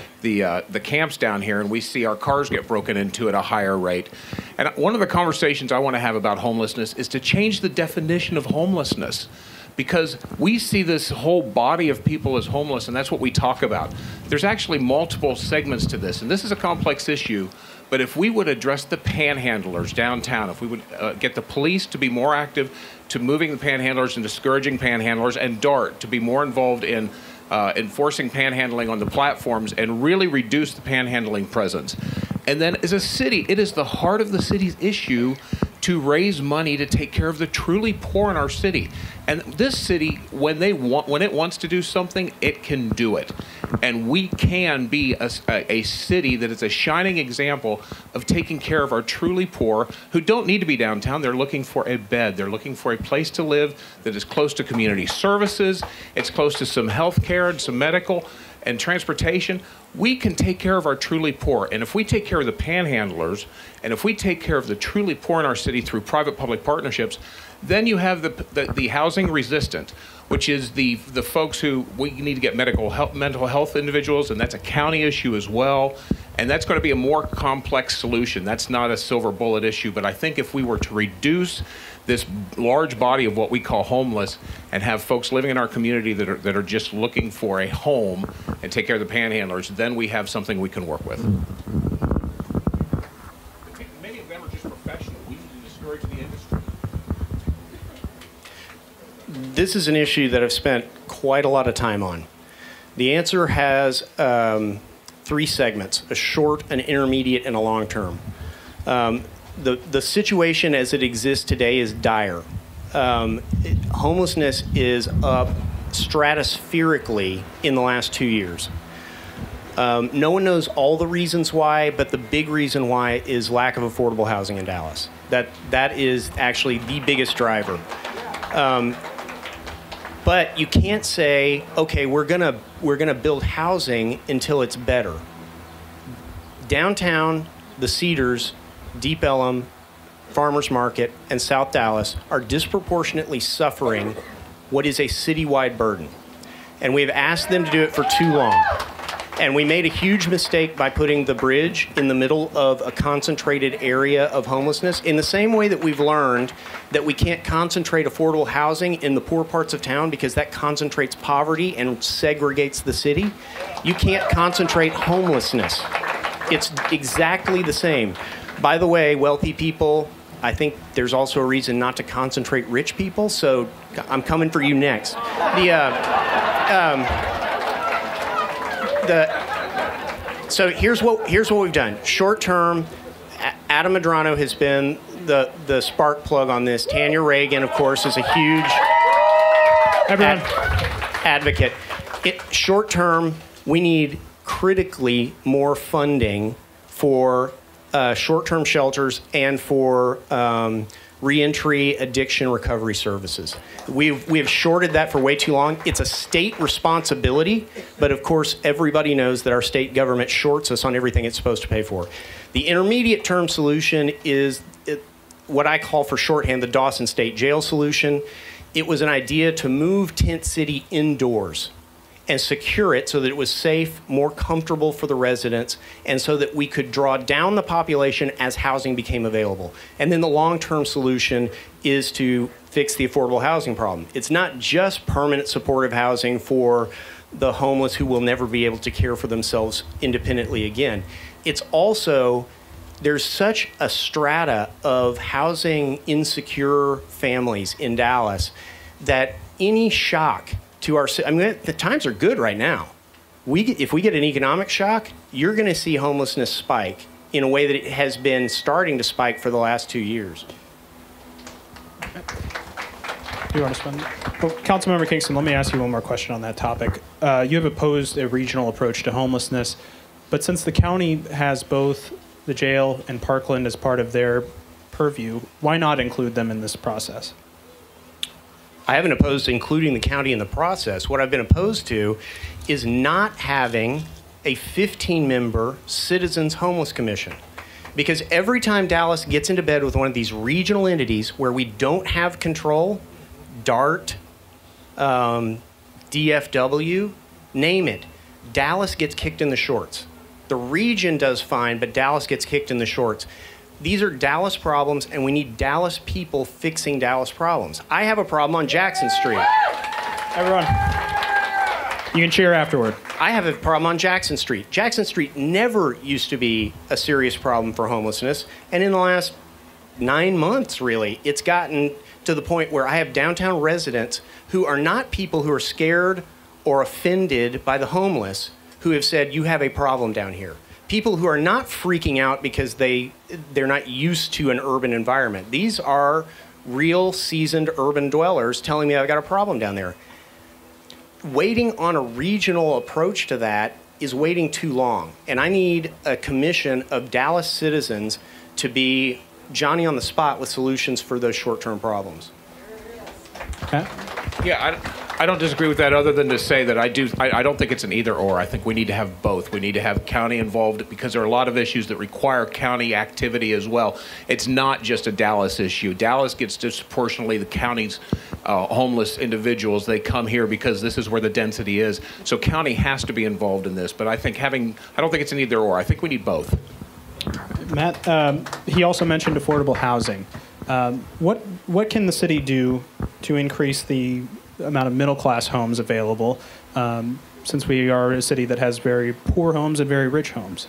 camps down here and we see our cars get broken into at a higher rate. And one of the conversations I want to have about homelessness is to change the definition of homelessness, because we see this whole body of people as homeless, and that's what we talk about. There's actually multiple segments to this, and this is a complex issue. But if we would address the panhandlers downtown, if we would get the police to be more active to moving the panhandlers and discouraging panhandlers, and DART to be more involved in enforcing panhandling on the platforms and really reduce the panhandling presence. And then as a city, it is the heart of the city's issue to raise money to take care of the truly poor in our city. And this city, when it wants to do something, it can do it. And we can be a city that is a shining example of taking care of our truly poor who don't need to be downtown. They're looking for a bed. They're looking for a place to live that is close to community services. It's close to some health care and some medical and transportation. We can take care of our truly poor. And if we take care of the panhandlers, and if we take care of the truly poor in our city through private-public partnerships, then you have the housing resistant, which is the folks who we need to get mental health individuals, and that's a county issue as well. And that's going to be a more complex solution. That's not a silver bullet issue, but I think if we were to reduce this large body of what we call homeless and have folks living in our community that are just looking for a home and take care of the panhandlers, then we have something we can work with. Many of them are just professional. We need to discourage the industry. This is an issue that I've spent quite a lot of time on. The answer has 3 segments: a short, an intermediate, and a long term. The situation as it exists today is dire. Homelessness is up stratospherically in the last 2 years. No one knows all the reasons why, but the big reason why is lack of affordable housing in Dallas. That is actually the biggest driver. But you can't say, okay, we're gonna build housing until it's better. Downtown, the Cedars, Deep Ellum, Farmers Market, and South Dallas are disproportionately suffering what is a citywide burden. And we've asked them to do it for too long. And we made a huge mistake by putting the bridge in the middle of a concentrated area of homelessness, in the same way that we've learned that we can't concentrate affordable housing in the poor parts of town because that concentrates poverty and segregates the city. You can't concentrate homelessness. It's exactly the same. By the way, wealthy people, I think there's also a reason not to concentrate rich people, so I'm coming for you next. So here's what we've done. Short term, Adam Medrano has been the spark plug on this. Tanya Reagan, of course, is a huge advocate. Short term, we need critically more funding for short-term shelters and for reentry addiction recovery services. We have shorted that for way too long. It's a state responsibility, but of course everybody knows that our state government shorts us on everything it's supposed to pay for. The intermediate term solution is what I call for shorthand the Dawson State Jail solution. It was an idea to move Tent City indoors and secure it so that it was safe, more comfortable for the residents, and so that we could draw down the population as housing became available. And then the long-term solution is to fix the affordable housing problem. It's not just permanent supportive housing for the homeless who will never be able to care for themselves independently again. It's also, there's such a strata of housing insecure families in Dallas that any shock to our, I mean, the times are good right now. If we get an economic shock, you're going to see homelessness spike in a way that it has been starting to spike for the last 2 years. You want to spend? Well, Councilmember Kingston, let me ask you one more question on that topic. You have opposed a regional approach to homelessness, but since the county has both the jail and Parkland as part of their purview, why not include them in this process? I haven't opposed including the county in the process. What I've been opposed to is not having a 15-member Citizens Homeless Commission. Because every time Dallas gets into bed with one of these regional entities where we don't have control, DART, DFW, name it, Dallas gets kicked in the shorts. The region does fine, but Dallas gets kicked in the shorts. These are Dallas problems, and we need Dallas people fixing Dallas problems. I have a problem on Jackson Street. Everyone, you can cheer afterward. I have a problem on Jackson Street. Jackson Street never used to be a serious problem for homelessness, and in the last 9 months, really, it's gotten to the point where I have downtown residents who are not people who are scared or offended by the homeless who have said, you have a problem down here. People who are not freaking out because they're not used to an urban environment. These are real seasoned urban dwellers telling me I've got a problem down there. Waiting on a regional approach to that is waiting too long. And I need a commission of Dallas citizens to be Johnny on the spot with solutions for those short-term problems. Okay. Yeah, I don't disagree with that, other than to say that I don't think it's an either or. I think we need to have both. We need to have county involved because there are a lot of issues that require county activity as well. It's not just a Dallas issue. Dallas gets disproportionately the county's homeless individuals. They come here because this is where the density is. So county has to be involved in this. But I don't think it's an either or. I think we need both. Matt, he also mentioned affordable housing. What can the city do to increase the amount of middle-class homes available, since we are a city that has very poor homes and very rich homes?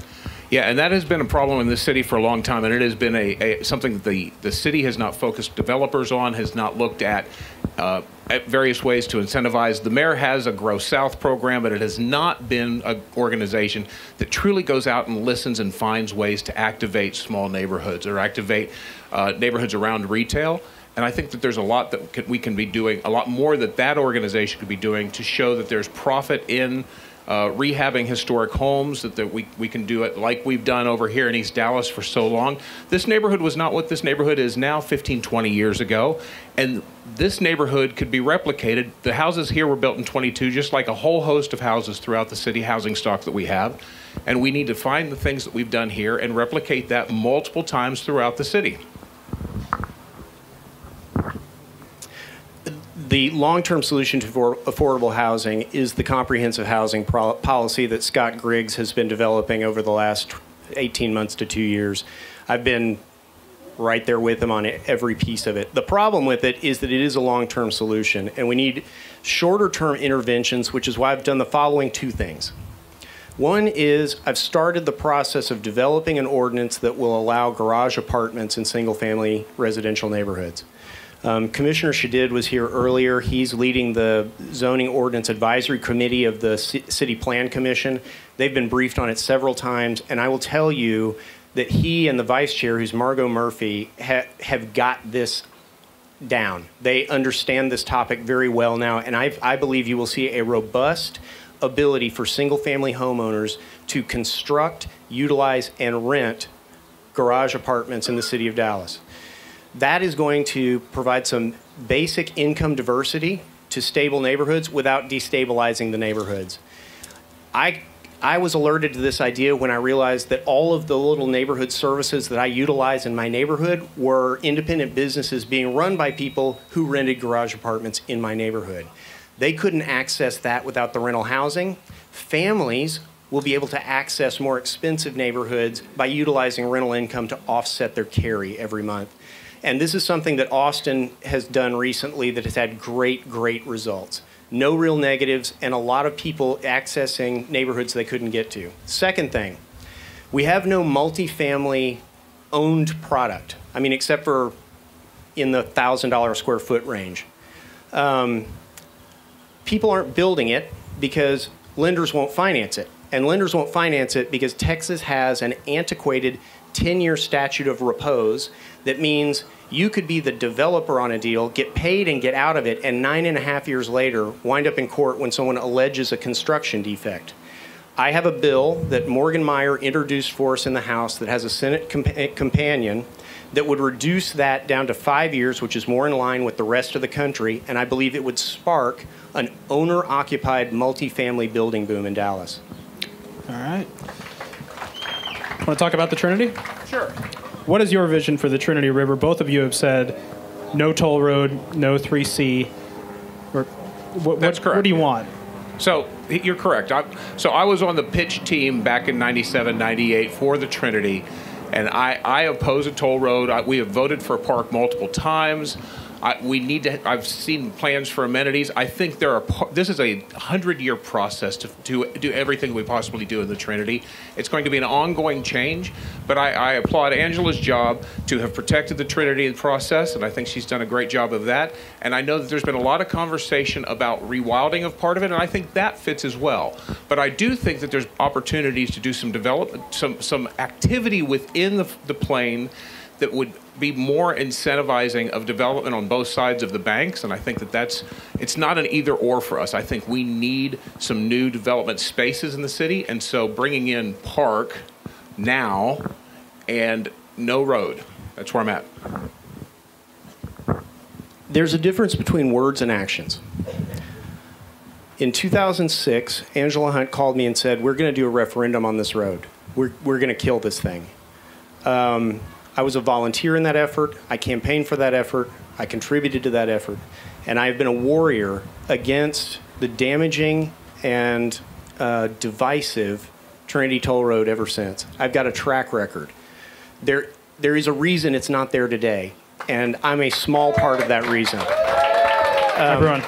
Yeah, and that has been a problem in this city for a long time, and it has been something that the city has not focused developers on, has not looked at various ways to incentivize. The mayor has a Grow South program, but it has not been an organization that truly goes out and listens and finds ways to activate small neighborhoods or activate neighborhoods around retail. And I think that there's a lot that we can be doing, a lot more that organization could be doing to show that there's profit in rehabbing historic homes, that we can do it like we've done over here in East Dallas for so long. This neighborhood was not what this neighborhood is now 15, 20 years ago. And this neighborhood could be replicated. The houses here were built in 22, just like a whole host of houses throughout the city housing stock that we have. And we need to find the things that we've done here and replicate that multiple times throughout the city. The long-term solution to affordable housing is the comprehensive housing policy that Scott Griggs has been developing over the last 18 months to 2 years. I've been right there with him on every piece of it. The problem with it is that it is a long-term solution, and we need shorter-term interventions, which is why I've done the following two things. One is I've started the process of developing an ordinance that will allow garage apartments in single-family residential neighborhoods. Commissioner Shadid was here earlier. He's leading the Zoning Ordinance Advisory Committee of the City Plan Commission. They've been briefed on it several times, and I will tell you that he and the vice chair, who's Margot Murphy, have got this down. They understand this topic very well now, and I believe you will see a robust ability for single-family homeowners to construct, utilize, and rent garage apartments in the city of Dallas. That is going to provide some basic income diversity to stable neighborhoods without destabilizing the neighborhoods. I was alerted to this idea when I realized that all of the little neighborhood services that I utilize in my neighborhood were independent businesses being run by people who rented garage apartments in my neighborhood. They couldn't access that without the rental housing. Families will be able to access more expensive neighborhoods by utilizing rental income to offset their carry every month. And this is something that Austin has done recently that has had great, great results. No real negatives and a lot of people accessing neighborhoods they couldn't get to. Second thing, we have no multifamily owned product. I mean, except for in the $1,000 square foot range. People aren't building it because lenders won't finance it. And lenders won't finance it because Texas has an antiquated 10-year statute of repose that means you could be the developer on a deal, get paid and get out of it, and 9.5 years later wind up in court when someone alleges a construction defect. I have a bill that Morgan Meyer introduced for us in the House that has a Senate companion that would reduce that down to 5 years, which is more in line with the rest of the country, and I believe it would spark an owner-occupied multifamily building boom in Dallas. All right. Want to talk about the Trinity? Sure. What is your vision for the Trinity River? Both of you have said no toll road, no 3C. That's correct. What do you want? So you're correct. I was on the pitch team back in 97, 98 for the Trinity, and I oppose a toll road. We have voted for a park multiple times. I've seen plans for amenities. I think this is a 100-year process to do everything we possibly do in the Trinity. It's going to be an ongoing change, but I applaud Angela's job to have protected the Trinity in the process, and I think she's done a great job of that. And I know that there's been a lot of conversation about rewilding of part of it, and I think that fits as well. But I do think that there's opportunities to do some development, some activity within the plain that would be more incentivizing of development on both sides of the banks, and I think it's not an either or for us. I think we need some new development spaces in the city, and so bringing in park now and no road, that's where I'm at. There's a difference between words and actions. In 2006, Angela Hunt called me and said, we're going to do a referendum on this road. We're going to kill this thing. I was a volunteer in that effort. I campaigned for that effort. I contributed to that effort. And I've been a warrior against the damaging and divisive Trinity Toll Road ever since. I've got a track record. There is a reason it's not there today, and I'm a small part of that reason. Everyone,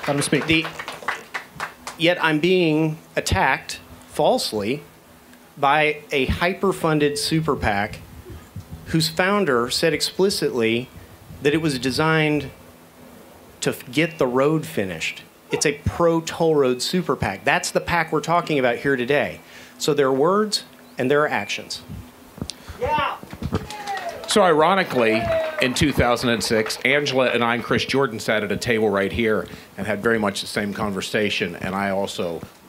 let him speak. Yet I'm being attacked falsely by a hyper-funded super PAC whose founder said explicitly that it was designed to get the road finished. It's a pro-toll road super PAC. That's the PAC we're talking about here today. So there are words and there are actions. Yeah. So ironically, in 2006, Angela and I and Chris Jordan sat at a table right here and had very much the same conversation. And I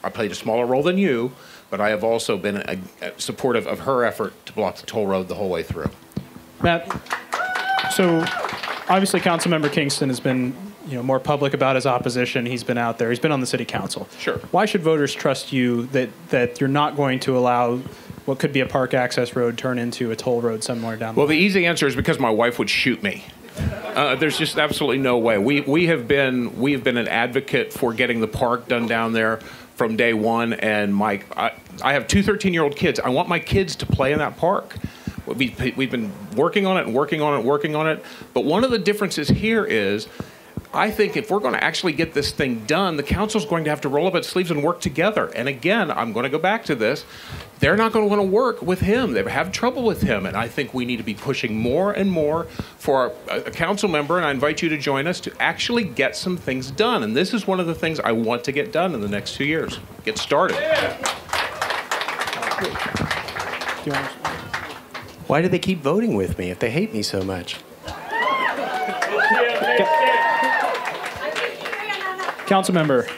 played a smaller role than you, but I have also been supportive of her effort to block the toll road the whole way through. Matt, so obviously Councilmember Kingston has been more public about his opposition. He's been out there. He's been on the city council. Sure. Why Why should voters trust you that you're not going to allow what could be a park access road turn into a toll road somewhere down the line? Well, the easy answer is because my wife would shoot me. There's just absolutely no way. We have been an advocate for getting the park done down there from day one. And I have two 13-year-old kids. I want my kids to play in that park. We've been working on it. But one of the differences here is, I think if we're going to actually get this thing done, the council's going to have to roll up its sleeves and work together. And again, I'm going to go back to this. They're not going to want to work with him. They have trouble with him. And I think we need to be pushing more and more for a council member, and I invite you to join us, to actually get some things done. And this is one of the things I want to get done in the next 2 years. Get started. Why do they keep voting with me if they hate me so much? Councilmember,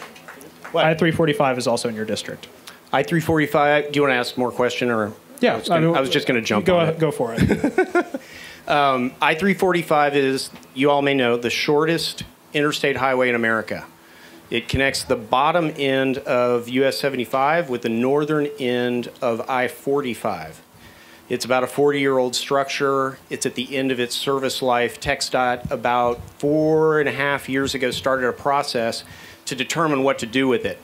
I-345 is also in your district. I-345, do you want to ask more question? Or Yeah. I was just going to jump on it. Go for it. I-345 is, you all may know, the shortest interstate highway in America. It connects the bottom end of US 75 with the northern end of I-45. It's about a 40-year-old structure. It's at the end of its service life. TxDOT, about 4.5 years ago, started a process to determine what to do with it.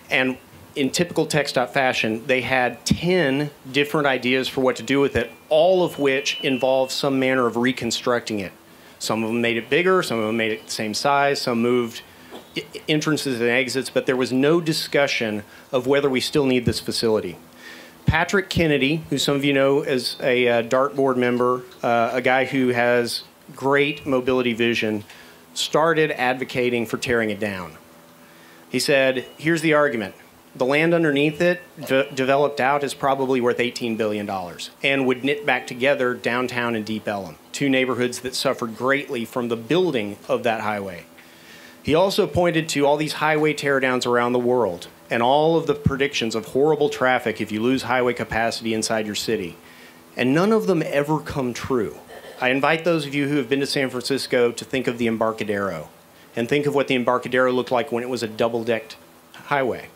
And in typical TxDOT fashion, they had 10 different ideas for what to do with it, all of which involved some manner of reconstructing it. Some of them made it bigger, some of them made it the same size, some moved entrances and exits, but there was no discussion of whether we still need this facility. Patrick Kennedy, who some of you know as a DART board member, a guy who has great mobility vision, started advocating for tearing it down. He said, here's the argument. The land underneath it, developed out, is probably worth $18 billion and would knit back together downtown and Deep Ellum, two neighborhoods that suffered greatly from the building of that highway. He also pointed to all these highway teardowns around the world and all of the predictions of horrible traffic if you lose highway capacity inside your city. And none of them ever come true. I invite those of you who have been to San Francisco to think of the Embarcadero and think of what the Embarcadero looked like when it was a double-decked highway.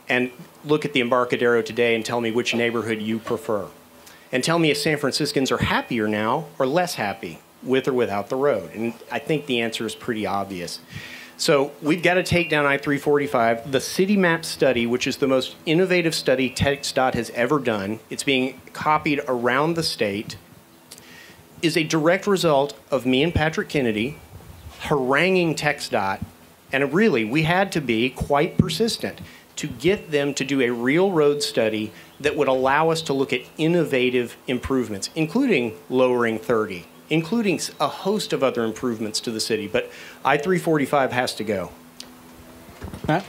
And look at the Embarcadero today and tell me which neighborhood you prefer. And tell me if San Franciscans are happier now or less happy with or without the road. And I think the answer is pretty obvious. So we've got to take down I-345. The City Map study, which is the most innovative study TxDOT has ever done, it's being copied around the state, is a direct result of me and Patrick Kennedy haranguing TxDOT. And really, we had to be quite persistent to get them to do a real road study that would allow us to look at innovative improvements, including lowering 30, including a host of other improvements to the city. But I-345 has to go. Matt?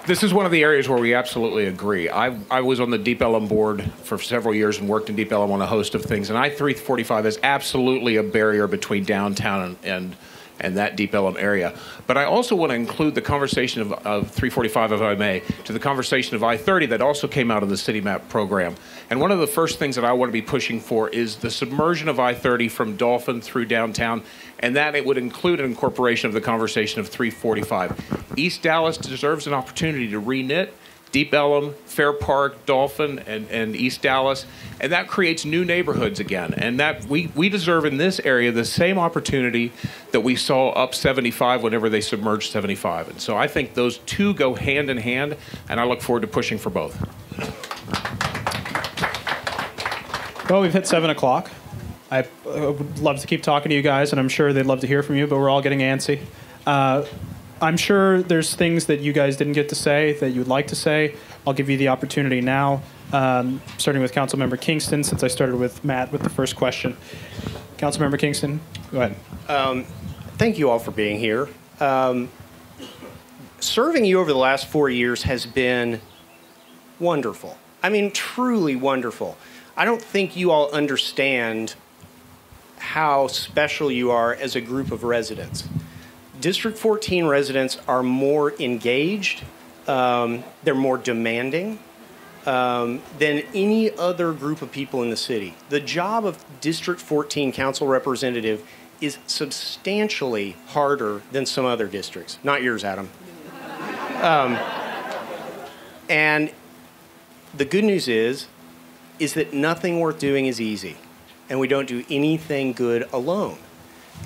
This is one of the areas where we absolutely agree. I was on the Deep Ellum board for several years and worked in Deep Ellum on a host of things. And I-345 is absolutely a barrier between downtown and and that Deep Ellum area. But I also want to include the conversation of 345, if I may, to the conversation of I-30 that also came out of the City Map program. And one of the first things that I want to be pushing for is the submersion of I-30 from Dolphin through downtown, and that it would include an incorporation of the conversation of 345. East Dallas deserves an opportunity to reknit Deep Ellum, Fair Park, Dolphin, and East Dallas, and that creates new neighborhoods again. And that we deserve in this area the same opportunity that we saw up 75 whenever they submerged 75. And so I think those two go hand in hand, and I look forward to pushing for both. Well, we've hit 7 o'clock. I would love to keep talking to you guys, and I'm sure they'd love to hear from you, but we're all getting antsy. I'm sure there's things that you guys didn't get to say that you would like to say. I'll give you the opportunity now, starting with Councilmember Kingston, since I started with Matt with the first question. Councilmember Kingston, go ahead. Thank you all for being here. Serving you over the last 4 years has been wonderful. I mean, truly wonderful. I don't think you all understand how special you are as a group of residents. District 14 residents are more engaged, they're more demanding than any other group of people in the city. The job of District 14 council representative is substantially harder than some other districts. Not yours, Adam. And the good news is that nothing worth doing is easy, and we don't do anything good alone.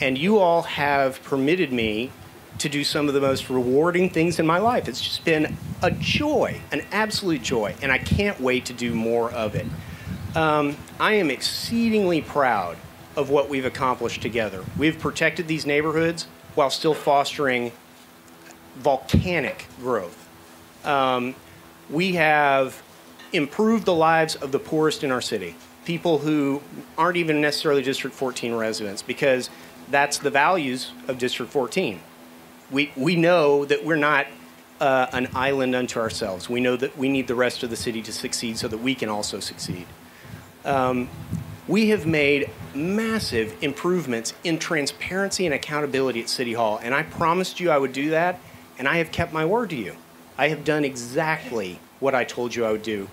And you all have permitted me to do some of the most rewarding things in my life. It's just been a joy, an absolute joy, and I can't wait to do more of it. I am exceedingly proud of what we've accomplished together. We've protected these neighborhoods while still fostering volcanic growth. We have improved the lives of the poorest in our city, people who aren't even necessarily District 14 residents, because that's the values of District 14. We know that we're not an island unto ourselves. We know that we need the rest of the city to succeed so that we can also succeed. We have made massive improvements in transparency and accountability at City Hall, and I promised you I would do that, and I have kept my word to you. I have done exactly what I told you I would do.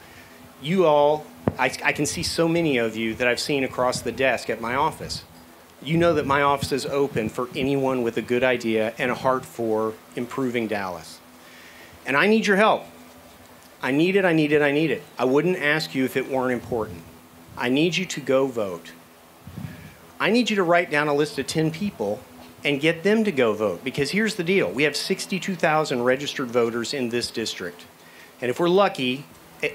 You all, I can see so many of you that I've seen across the desk at my office. You know that my office is open for anyone with a good idea and a heart for improving Dallas. And I need your help. I need it, I need it, I need it. I wouldn't ask you if it weren't important. I need you to go vote. I need you to write down a list of 10 people and get them to go vote. Because here's the deal. We have 62,000 registered voters in this district. And if we're lucky,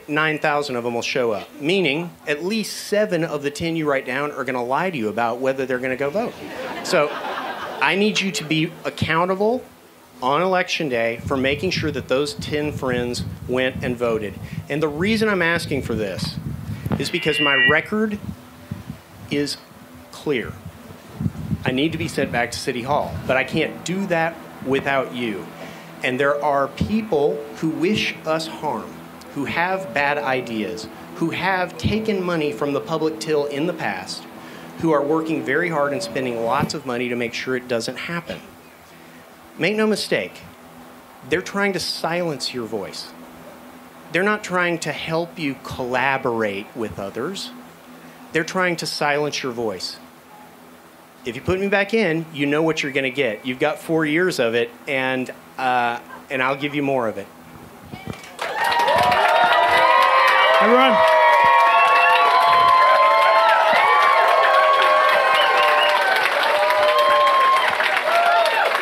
9,000 of them will show up, meaning at least 7 of the 10 you write down are going to lie to you about whether they're going to go vote. So I need you to be accountable on Election Day for making sure that those 10 friends went and voted. And the reason I'm asking for this is because my record is clear. I need to be sent back to City Hall, but I can't do that without you. And there are people who wish us harm, who have bad ideas, who have taken money from the public till in the past, who are working very hard and spending lots of money to make sure it doesn't happen. Make no mistake, they're trying to silence your voice. They're not trying to help you collaborate with others. They're trying to silence your voice. If you put me back in, you know what you're going to get. You've got 4 years of it, and I'll give you more of it. Everyone.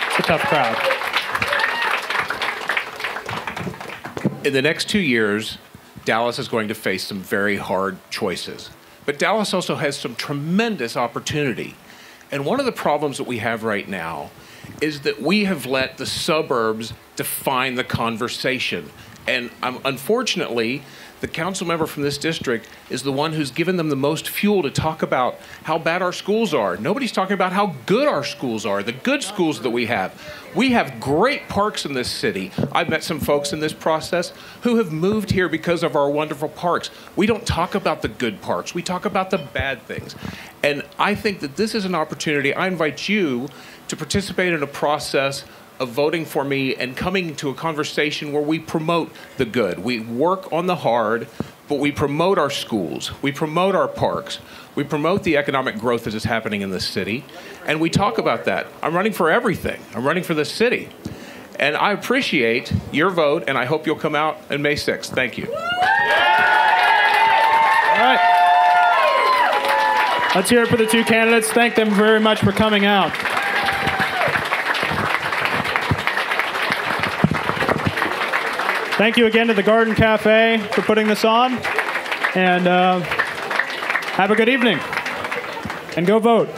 It's a tough crowd. In the next 2 years, Dallas is going to face some very hard choices. But Dallas also has some tremendous opportunity. And one of the problems that we have right now is that we have let the suburbs define the conversation. And unfortunately, the council member from this district is the one who's given them the most fuel to talk about how bad our schools are. Nobody's talking about how good our schools are, the good schools that we have. We have great parks in this city. I've met some folks in this process who have moved here because of our wonderful parks. We don't talk about the good parks. We talk about the bad things. And I think that this is an opportunity. I invite you to participate in a process of voting for me and coming to a conversation where we promote the good. We work on the hard, but we promote our schools. We promote our parks. We promote the economic growth that is happening in this city. And we talk about that. I'm running for everything. I'm running for the city. And I appreciate your vote, and I hope you'll come out on May 6th. Thank you. All right. Let's hear it for the two candidates. Thank them very much for coming out. Thank you again to the Garden Cafe for putting this on. And have a good evening. And go vote.